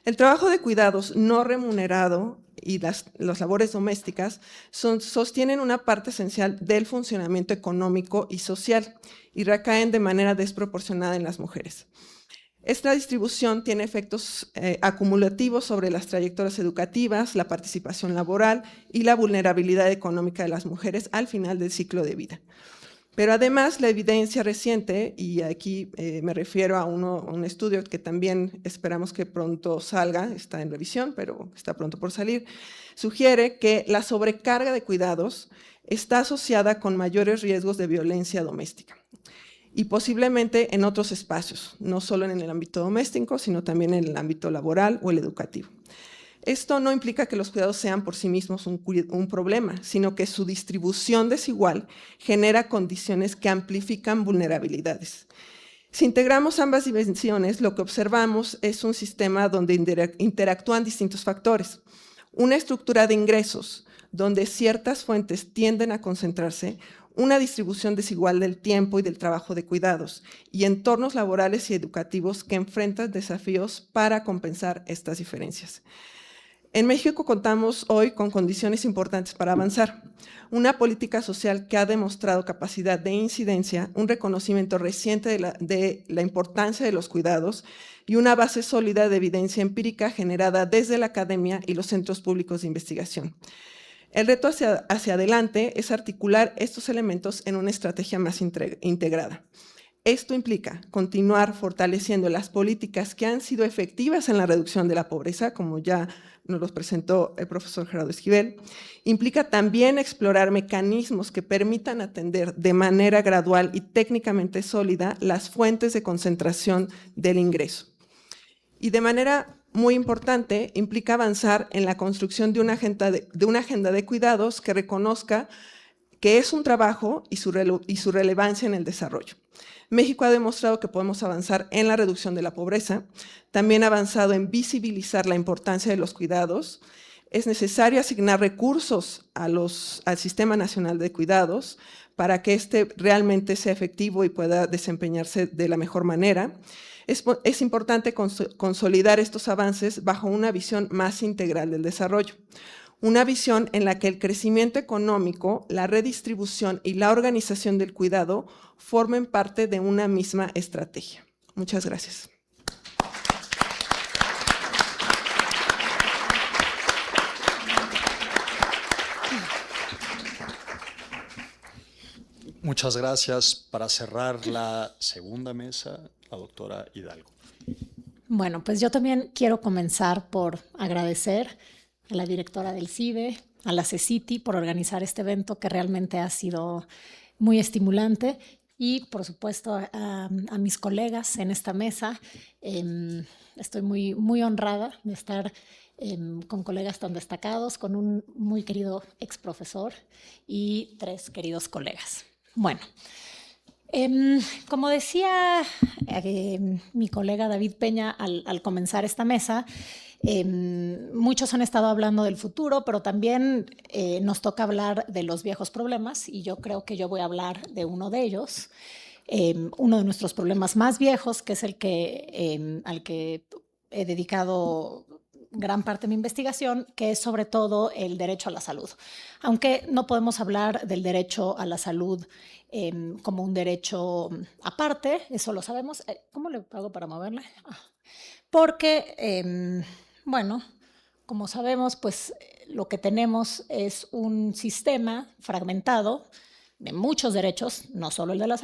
El trabajo de cuidados no remunerado y las labores domésticas sostienen una parte esencial del funcionamiento económico y social y recaen de manera desproporcionada en las mujeres. Esta distribución tiene efectos acumulativos sobre las trayectorias educativas, la participación laboral y la vulnerabilidad económica de las mujeres al final del ciclo de vida. Pero además la evidencia reciente, y aquí me refiero a un estudio que también esperamos que pronto salga, está en revisión, pero está pronto por salir, sugiere que la sobrecarga de cuidados está asociada con mayores riesgos de violencia doméstica y posiblemente en otros espacios, no solo en el ámbito doméstico, sino también en el ámbito laboral o el educativo. Esto no implica que los cuidados sean por sí mismos un problema, sino que su distribución desigual genera condiciones que amplifican vulnerabilidades. Si integramos ambas dimensiones, lo que observamos es un sistema donde interactúan distintos factores. Una estructura de ingresos donde ciertas fuentes tienden a concentrarse, una distribución desigual del tiempo y del trabajo de cuidados, y entornos laborales y educativos que enfrentan desafíos para compensar estas diferencias. En México contamos hoy con condiciones importantes para avanzar. Una política social que ha demostrado capacidad de incidencia, un reconocimiento reciente de la importancia de los cuidados y una base sólida de evidencia empírica generada desde la academia y los centros públicos de investigación. El reto hacia adelante es articular estos elementos en una estrategia más integrada. Esto implica continuar fortaleciendo las políticas que han sido efectivas en la reducción de la pobreza, como ya nos los presentó el profesor Gerardo Esquivel. Implica también explorar mecanismos que permitan atender de manera gradual y técnicamente sólida las fuentes de concentración del ingreso. Y de manera muy importante, implica avanzar en la construcción de una agenda de cuidados que reconozca que es un trabajo y su relevancia en el desarrollo. México ha demostrado que podemos avanzar en la reducción de la pobreza, también ha avanzado en visibilizar la importancia de los cuidados. Es necesario asignar recursos al Sistema Nacional de Cuidados para que éste realmente sea efectivo y pueda desempeñarse de la mejor manera. Es importante consolidar estos avances bajo una visión más integral del desarrollo. una visión en la que el crecimiento económico, la redistribución y la organización del cuidado formen parte de una misma estrategia. Muchas gracias. Muchas gracias. Para cerrar la segunda mesa, la doctora Hidalgo. Bueno, pues yo también quiero comenzar por agradecer a la directora del CIDE, a la CECITI por organizar este evento que realmente ha sido muy estimulante y por supuesto a mis colegas en esta mesa. Estoy muy honrada de estar con colegas tan destacados, con un muy querido ex profesor y 3 queridos colegas. Bueno, como decía mi colega David Peña al comenzar esta mesa, muchos han estado hablando del futuro, pero también nos toca hablar de los viejos problemas y yo creo que yo voy a hablar de uno de ellos, uno de nuestros problemas más viejos, que es el que, al que he dedicado gran parte de mi investigación, que es sobre todo el derecho a la salud. Aunque no podemos hablar del derecho a la salud como un derecho aparte, eso lo sabemos. ¿Cómo le hago para moverle? Porque, bueno, como sabemos, pues lo que tenemos es un sistema fragmentado de muchos derechos, no solo el de la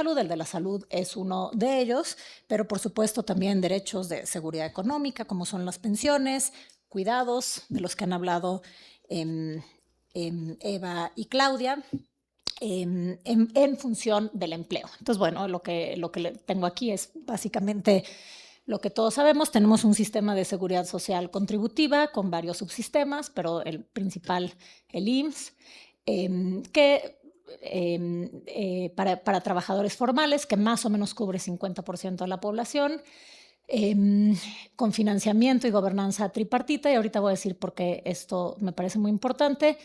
salud es uno de ellos, pero por supuesto también derechos de seguridad económica, como son las pensiones, cuidados, de los que han hablado Eva y Claudia, en función del empleo. Entonces, bueno, lo que tengo aquí es básicamente lo que todos sabemos. Tenemos un sistema de seguridad social contributiva con varios subsistemas, pero el principal, el IMSS, para trabajadores formales, que más o menos cubre 50% de la población, con financiamiento y gobernanza tripartita, y ahorita voy a decir por qué esto me parece muy importante,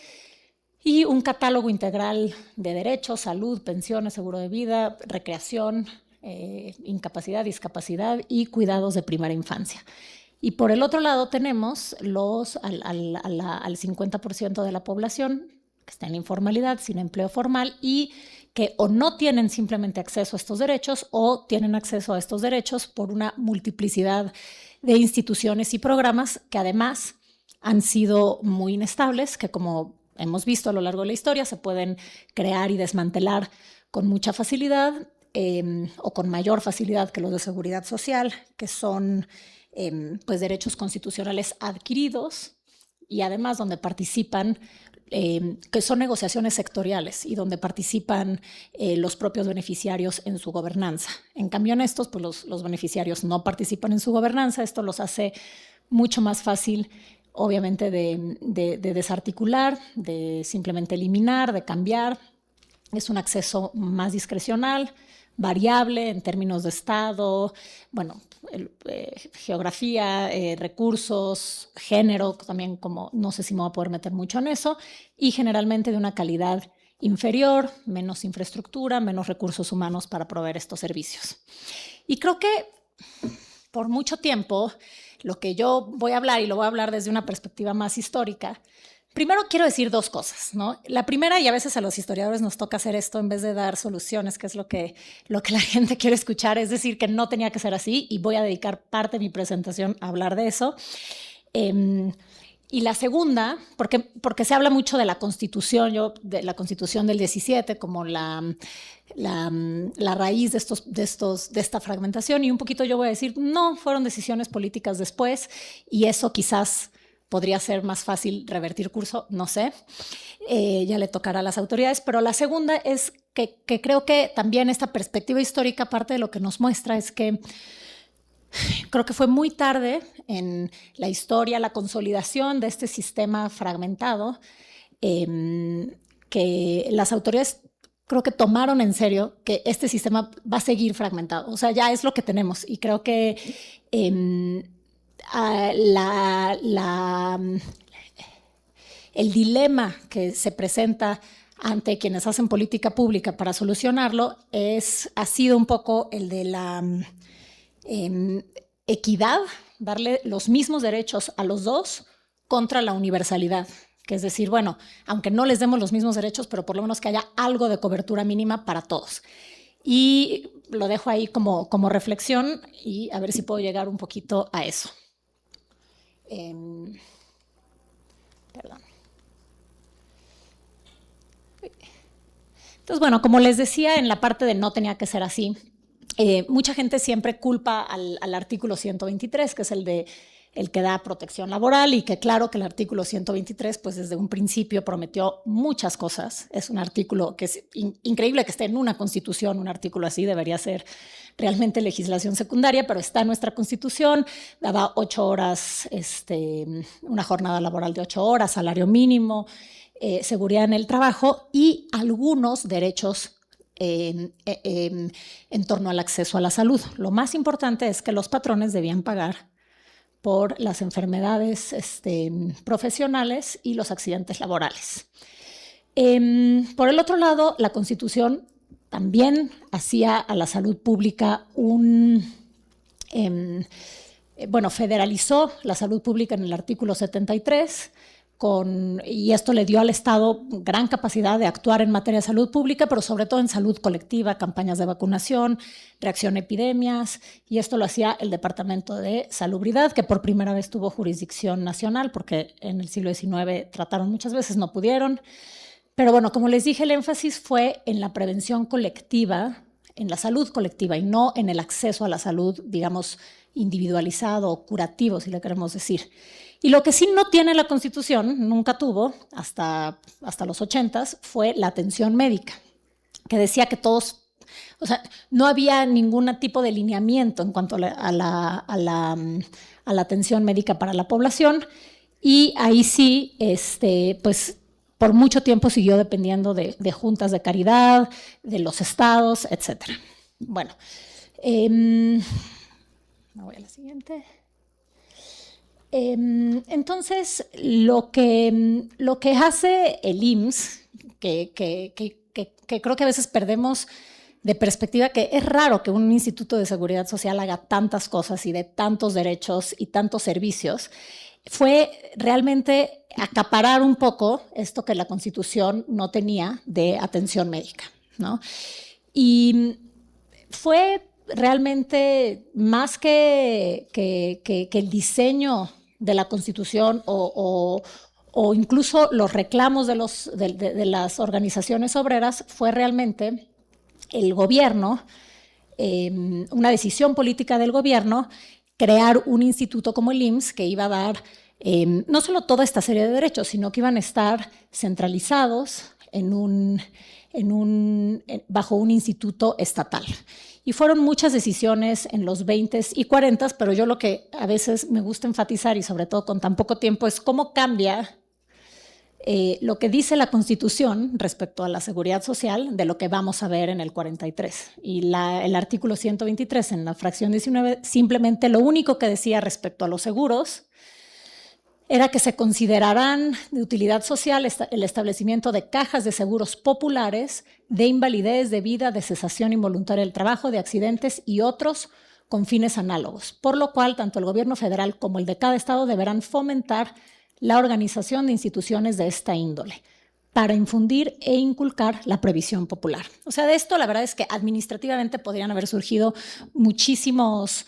y un catálogo integral de derechos, salud, pensiones, seguro de vida, recreación, incapacidad, discapacidad y cuidados de primera infancia. Y por el otro lado tenemos al 50% de la población que está en informalidad, sin empleo formal y que o no tienen simplemente acceso a estos derechos o tienen acceso a estos derechos por una multiplicidad de instituciones y programas que además han sido muy inestables, que como hemos visto a lo largo de la historia se pueden crear y desmantelar con mucha facilidad o con mayor facilidad que los de seguridad social, que son pues derechos constitucionales adquiridos y además donde participan que son negociaciones sectoriales y donde participan los propios beneficiarios en su gobernanza. En cambio, en estos, pues los beneficiarios no participan en su gobernanza. Esto los hace mucho más fácil, obviamente, de desarticular, de simplemente eliminar, de cambiar. Es un acceso más discrecional, variable en términos de estado, bueno, geografía, recursos, género, también como no sé si me voy a poder meter mucho en eso, y generalmente de una calidad inferior, menos infraestructura, menos recursos humanos para proveer estos servicios. Y creo que por mucho tiempo lo que yo voy a hablar, y lo voy a hablar desde una perspectiva más histórica, primero quiero decir 2 cosas, ¿no? La primera, y a veces a los historiadores nos toca hacer esto en vez de dar soluciones, que es lo que la gente quiere escuchar, es decir, que no tenía que ser así, y voy a dedicar parte de mi presentación a hablar de eso. Y la segunda, porque se habla mucho de la Constitución, de la Constitución del 17 como la raíz de esta fragmentación, y un poquito yo voy a decir, no, fueron decisiones políticas después, y eso quizás podría ser más fácil revertir curso, no sé, ya le tocará a las autoridades, pero la segunda es que creo que también esta perspectiva histórica, parte de lo que nos muestra es que creo que fue muy tarde en la historia la consolidación de este sistema fragmentado, que las autoridades creo que tomaron en serio que este sistema va a seguir fragmentado, o sea, ya es lo que tenemos, y creo que el dilema que se presenta ante quienes hacen política pública para solucionarlo ha sido un poco el de la equidad, darle los mismos derechos a los dos contra la universalidad, que es decir, bueno, aunque no les demos los mismos derechos, pero por lo menos que haya algo de cobertura mínima para todos. Y lo dejo ahí como reflexión y a ver si puedo llegar un poquito a eso. Perdón. Entonces, bueno, como les decía, en la parte de no tenía que ser así, mucha gente siempre culpa al artículo 123, que es el que da protección laboral, y que claro que el artículo 123, pues desde un principio prometió muchas cosas. Es un artículo que es increíble que esté en una constitución, un artículo así debería ser realmente legislación secundaria, pero está en nuestra constitución, daba 8 horas, una jornada laboral de 8 horas, salario mínimo, seguridad en el trabajo y algunos derechos en torno al acceso a la salud. Lo más importante es que los patrones debían pagar por las enfermedades profesionales y los accidentes laborales. Por el otro lado, la Constitución también hacía a la salud pública federalizó la salud pública en el artículo 73, y esto le dio al Estado gran capacidad de actuar en materia de salud pública, pero sobre todo en salud colectiva, campañas de vacunación, reacción a epidemias, y esto lo hacía el Departamento de Salubridad, que por primera vez tuvo jurisdicción nacional, porque en el siglo XIX trataron muchas veces, no pudieron. Pero bueno, como les dije, el énfasis fue en la prevención colectiva, en la salud colectiva, y no en el acceso a la salud, digamos, individualizado o curativo, si le queremos decir. Y lo que sí no tiene la Constitución, nunca tuvo, hasta los 80s, fue la atención médica, que decía que todos, o sea, no había ningún tipo de lineamiento en cuanto a la atención médica para la población, y ahí sí, pues por mucho tiempo siguió dependiendo de juntas de caridad, de los estados, etc. Bueno, me voy a la siguiente. Entonces, lo que hace el IMSS, que creo que a veces perdemos de perspectiva, que es raro que un instituto de seguridad social haga tantas cosas y de tantos derechos y tantos servicios, fue realmente acaparar un poco esto que la Constitución no tenía de atención médica, ¿no? Y fue realmente más que el diseño de la Constitución o incluso los reclamos de las organizaciones obreras, fue realmente el gobierno, una decisión política del gobierno, crear un instituto como el IMSS que iba a dar no solo toda esta serie de derechos, sino que iban a estar centralizados bajo un instituto estatal. Y fueron muchas decisiones en los 20s y 40s, pero yo lo que a veces me gusta enfatizar, y sobre todo con tan poco tiempo, es cómo cambia lo que dice la Constitución respecto a la seguridad social de lo que vamos a ver en el 43. Y el artículo 123 en la fracción 19 simplemente lo único que decía respecto a los seguros era que se considerarán de utilidad social el establecimiento de cajas de seguros populares de invalidez, de vida, de cesación involuntaria del trabajo, de accidentes y otros con fines análogos, por lo cual tanto el gobierno federal como el de cada estado deberán fomentar la organización de instituciones de esta índole para infundir e inculcar la previsión popular. O sea, de esto la verdad es que administrativamente podrían haber surgido muchísimos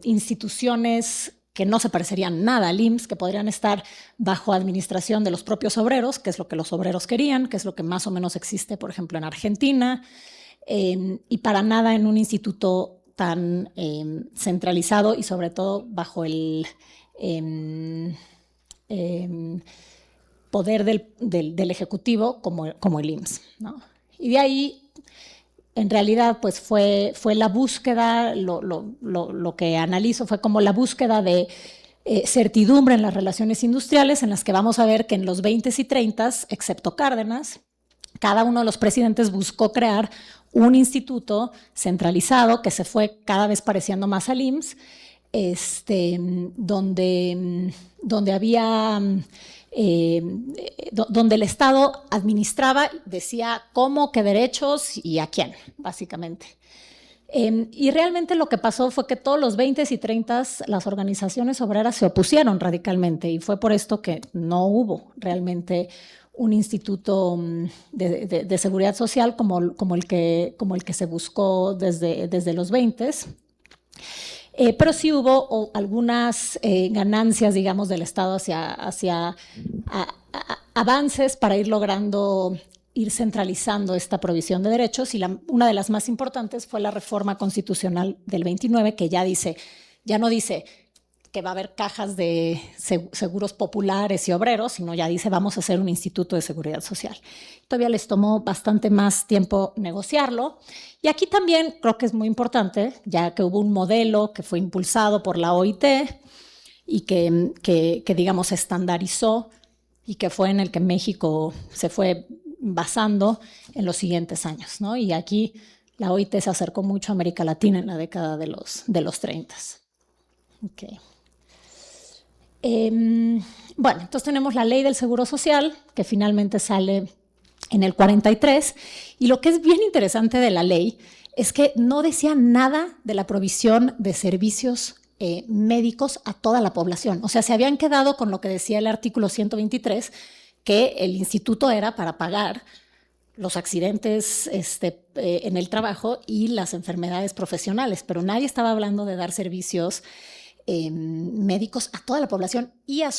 instituciones que no se parecerían nada al IMSS, que podrían estar bajo administración de los propios obreros, que es lo que los obreros querían, que es lo que más o menos existe, por ejemplo, en Argentina, y para nada en un instituto tan centralizado y sobre todo bajo el poder del Ejecutivo como el IMSS, ¿no? Y de ahí, en realidad, pues fue la búsqueda, lo que analizo fue como la búsqueda de certidumbre en las relaciones industriales, en las que vamos a ver que en los 20s y 30s, excepto Cárdenas, cada uno de los presidentes buscó crear un instituto centralizado que se fue cada vez pareciendo más al IMSS, donde el Estado administraba, decía cómo, qué derechos y a quién, básicamente. Y realmente lo que pasó fue que todos los 20s y 30s las organizaciones obreras se opusieron radicalmente y fue por esto que no hubo realmente un instituto de seguridad social como el que se buscó desde los 20s. Pero sí hubo algunas ganancias, digamos, del Estado hacia avances para ir logrando, ir centralizando esta provisión de derechos, y una de las más importantes fue la reforma constitucional del 29, que ya no dice que va a haber cajas de seguros populares y obreros, sino ya dice vamos a hacer un instituto de seguridad social. Todavía les tomó bastante más tiempo negociarlo. Y aquí también creo que es muy importante, ya que hubo un modelo que fue impulsado por la OIT y que digamos, se estandarizó y que fue en el que México se fue basando en los siguientes años, ¿no? Y aquí la OIT se acercó mucho a América Latina en la década de los 30. Okay. Bueno, entonces tenemos la Ley del Seguro Social, que finalmente sale en el 43, y lo que es bien interesante de la ley es que no decía nada de la provisión de servicios médicos a toda la población. O sea, se habían quedado con lo que decía el artículo 123, que el instituto era para pagar los accidentes en el trabajo y las enfermedades profesionales, pero nadie estaba hablando de dar servicios médicos a toda la población y a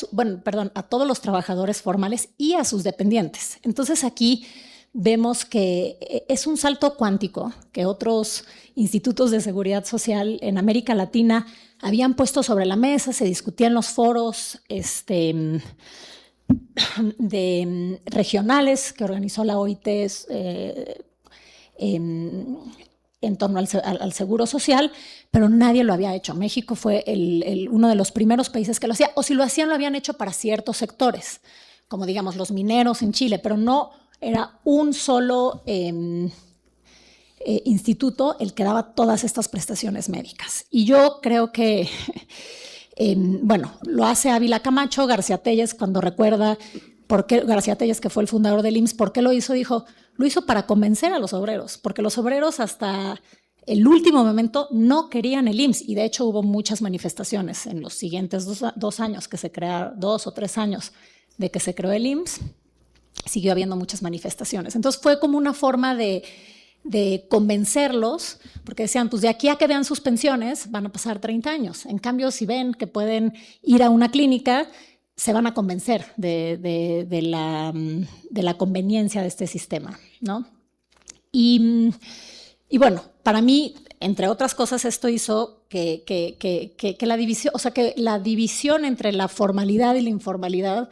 todos los trabajadores formales y a sus dependientes. Entonces aquí vemos que es un salto cuántico que otros institutos de seguridad social en América Latina habían puesto sobre la mesa, se discutían en los foros regionales que organizó la OIT en torno al seguro social, pero nadie lo había hecho. México fue uno de los primeros países que lo hacía, o si lo hacían, lo habían hecho para ciertos sectores, como digamos los mineros en Chile, pero no era un solo instituto el que daba todas estas prestaciones médicas. Y yo creo que, lo hace Ávila Camacho, García Telles, cuando recuerda por qué García Telles, que fue el fundador del IMSS, ¿por qué lo hizo? Dijo, lo hizo para convencer a los obreros, porque los obreros hasta el último momento no querían el IMSS, y de hecho hubo muchas manifestaciones en los siguientes 2 años que se crearon, 2 o 3 años de que se creó el IMSS, siguió habiendo muchas manifestaciones. Entonces fue como una forma de convencerlos, porque decían, pues de aquí a que vean sus pensiones van a pasar 30 años. En cambio, si ven que pueden ir a una clínica, se van a convencer de la conveniencia de este sistema, ¿no? Y bueno, para mí, entre otras cosas, esto hizo que la división, o sea, que la división entre la formalidad y la informalidad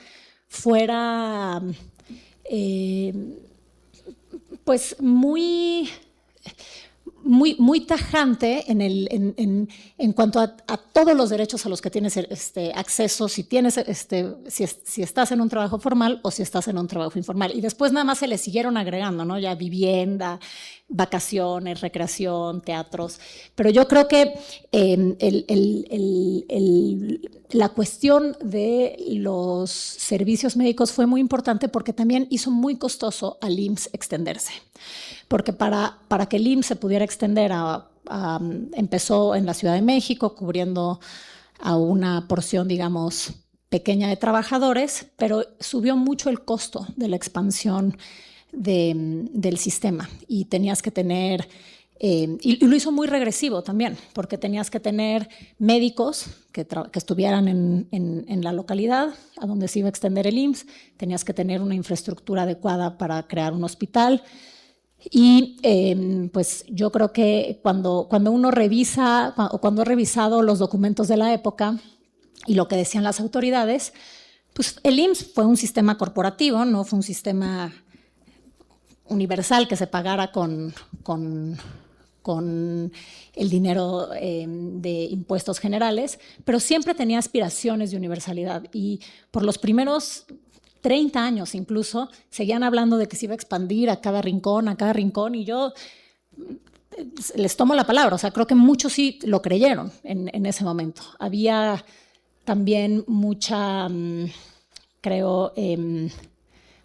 fuera pues muy tajante en cuanto a todos los derechos a los que tienes acceso, si estás en un trabajo formal o si estás en un trabajo informal. Y después nada más se le siguieron agregando, ¿no? Ya vivienda, vacaciones, recreación, teatros. Pero yo creo que la cuestión de los servicios médicos fue muy importante porque también hizo muy costoso al IMSS extenderse. Porque para que el IMSS se pudiera extender empezó en la Ciudad de México, cubriendo a una porción, digamos, pequeña de trabajadores, pero subió mucho el costo de la expansión del sistema. Y tenías que tener, y lo hizo muy regresivo también, porque tenías que tener médicos que estuvieran en la localidad a donde se iba a extender el IMSS, tenías que tener una infraestructura adecuada para crear un hospital. Y pues yo creo que cuando uno revisa, o cuando he revisado los documentos de la época y lo que decían las autoridades, pues el IMSS fue un sistema corporativo, no fue un sistema universal que se pagara con el dinero de impuestos generales, pero siempre tenía aspiraciones de universalidad. Y por los primeros 30 años incluso, seguían hablando de que se iba a expandir a cada rincón, y yo les tomo la palabra. O sea, creo que muchos sí lo creyeron en ese momento. Había también mucha, creo,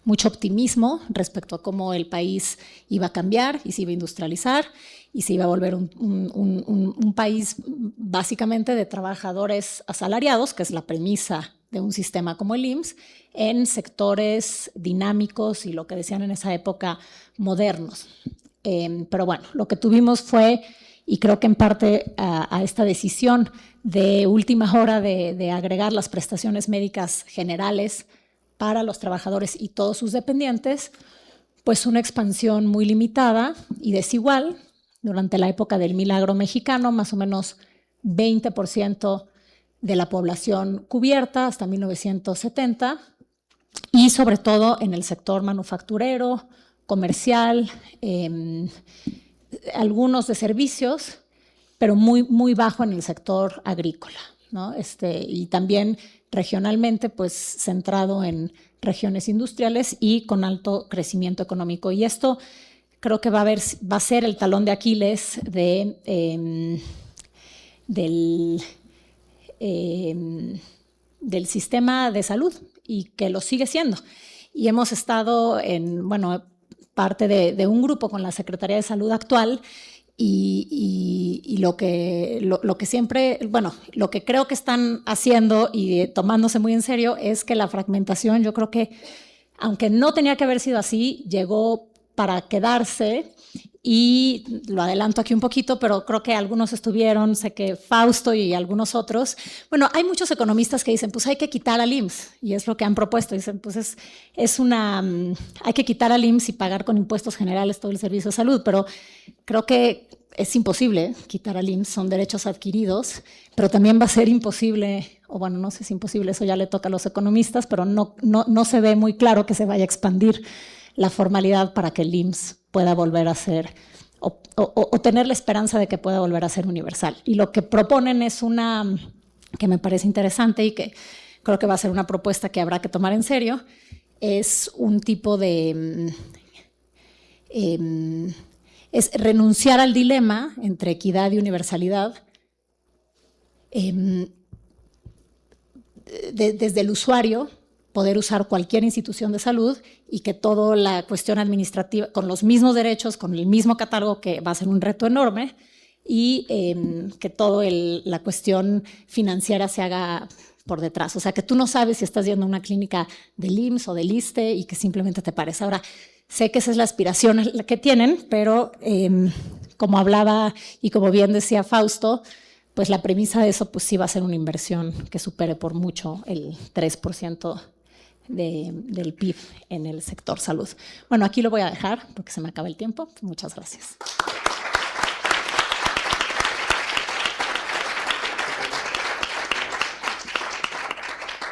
mucho optimismo respecto a cómo el país iba a cambiar y se iba a industrializar y se iba a volver un país básicamente de trabajadores asalariados, que es la premisa de un sistema como el IMSS, en sectores dinámicos y lo que decían en esa época modernos. Pero bueno, lo que tuvimos fue, y creo que en parte a esta decisión de última hora de agregar las prestaciones médicas generales para los trabajadores y todos sus dependientes, pues una expansión muy limitada y desigual. Durante la época del milagro mexicano, más o menos 20% de la población cubierta hasta 1970, y sobre todo en el sector manufacturero, comercial, algunos de servicios, pero muy bajo en el sector agrícola, ¿no? Y también regionalmente, pues centrado en regiones industriales y con alto crecimiento económico. Y esto creo que va a ser el talón de Aquiles del sistema de salud, y que lo sigue siendo. Y hemos estado en, bueno, parte de un grupo con la Secretaría de Salud actual, y lo que siempre, bueno, lo que creo que están haciendo y tomándose muy en serio es que la fragmentación, yo creo que, aunque no tenía que haber sido así, llegó para quedarse. Y lo adelanto aquí un poquito, pero creo que algunos estuvieron, sé que Fausto y algunos otros. Bueno, hay muchos economistas que dicen, pues hay que quitar al IMSS, y es lo que han propuesto. Dicen, pues hay que quitar al IMSS y pagar con impuestos generales todo el servicio de salud, pero creo que es imposible quitar al IMSS, son derechos adquiridos, pero también va a ser imposible, o bueno, no sé si es imposible, eso ya le toca a los economistas, pero no se ve muy claro que se vaya a expandir la formalidad para que el IMSS pueda volver a ser, o tener la esperanza de que pueda volver a ser universal. Y lo que proponen es una que me parece interesante y que creo que va a ser una propuesta que habrá que tomar en serio, es un tipo de... es renunciar al dilema entre equidad y universalidad desde el usuario, poder usar cualquier institución de salud y que toda la cuestión administrativa, con los mismos derechos, con el mismo catálogo, que va a ser un reto enorme, y que toda la cuestión financiera se haga por detrás. O sea, que tú no sabes si estás yendo a una clínica del IMSS o del ISSSTE y que simplemente te pares. Ahora, sé que esa es la aspiración que tienen, pero como hablaba y como bien decía Fausto, pues la premisa de eso pues sí va a ser una inversión que supere por mucho el 3% del PIB en el sector salud. Bueno, aquí lo voy a dejar porque se me acaba el tiempo. Muchas gracias.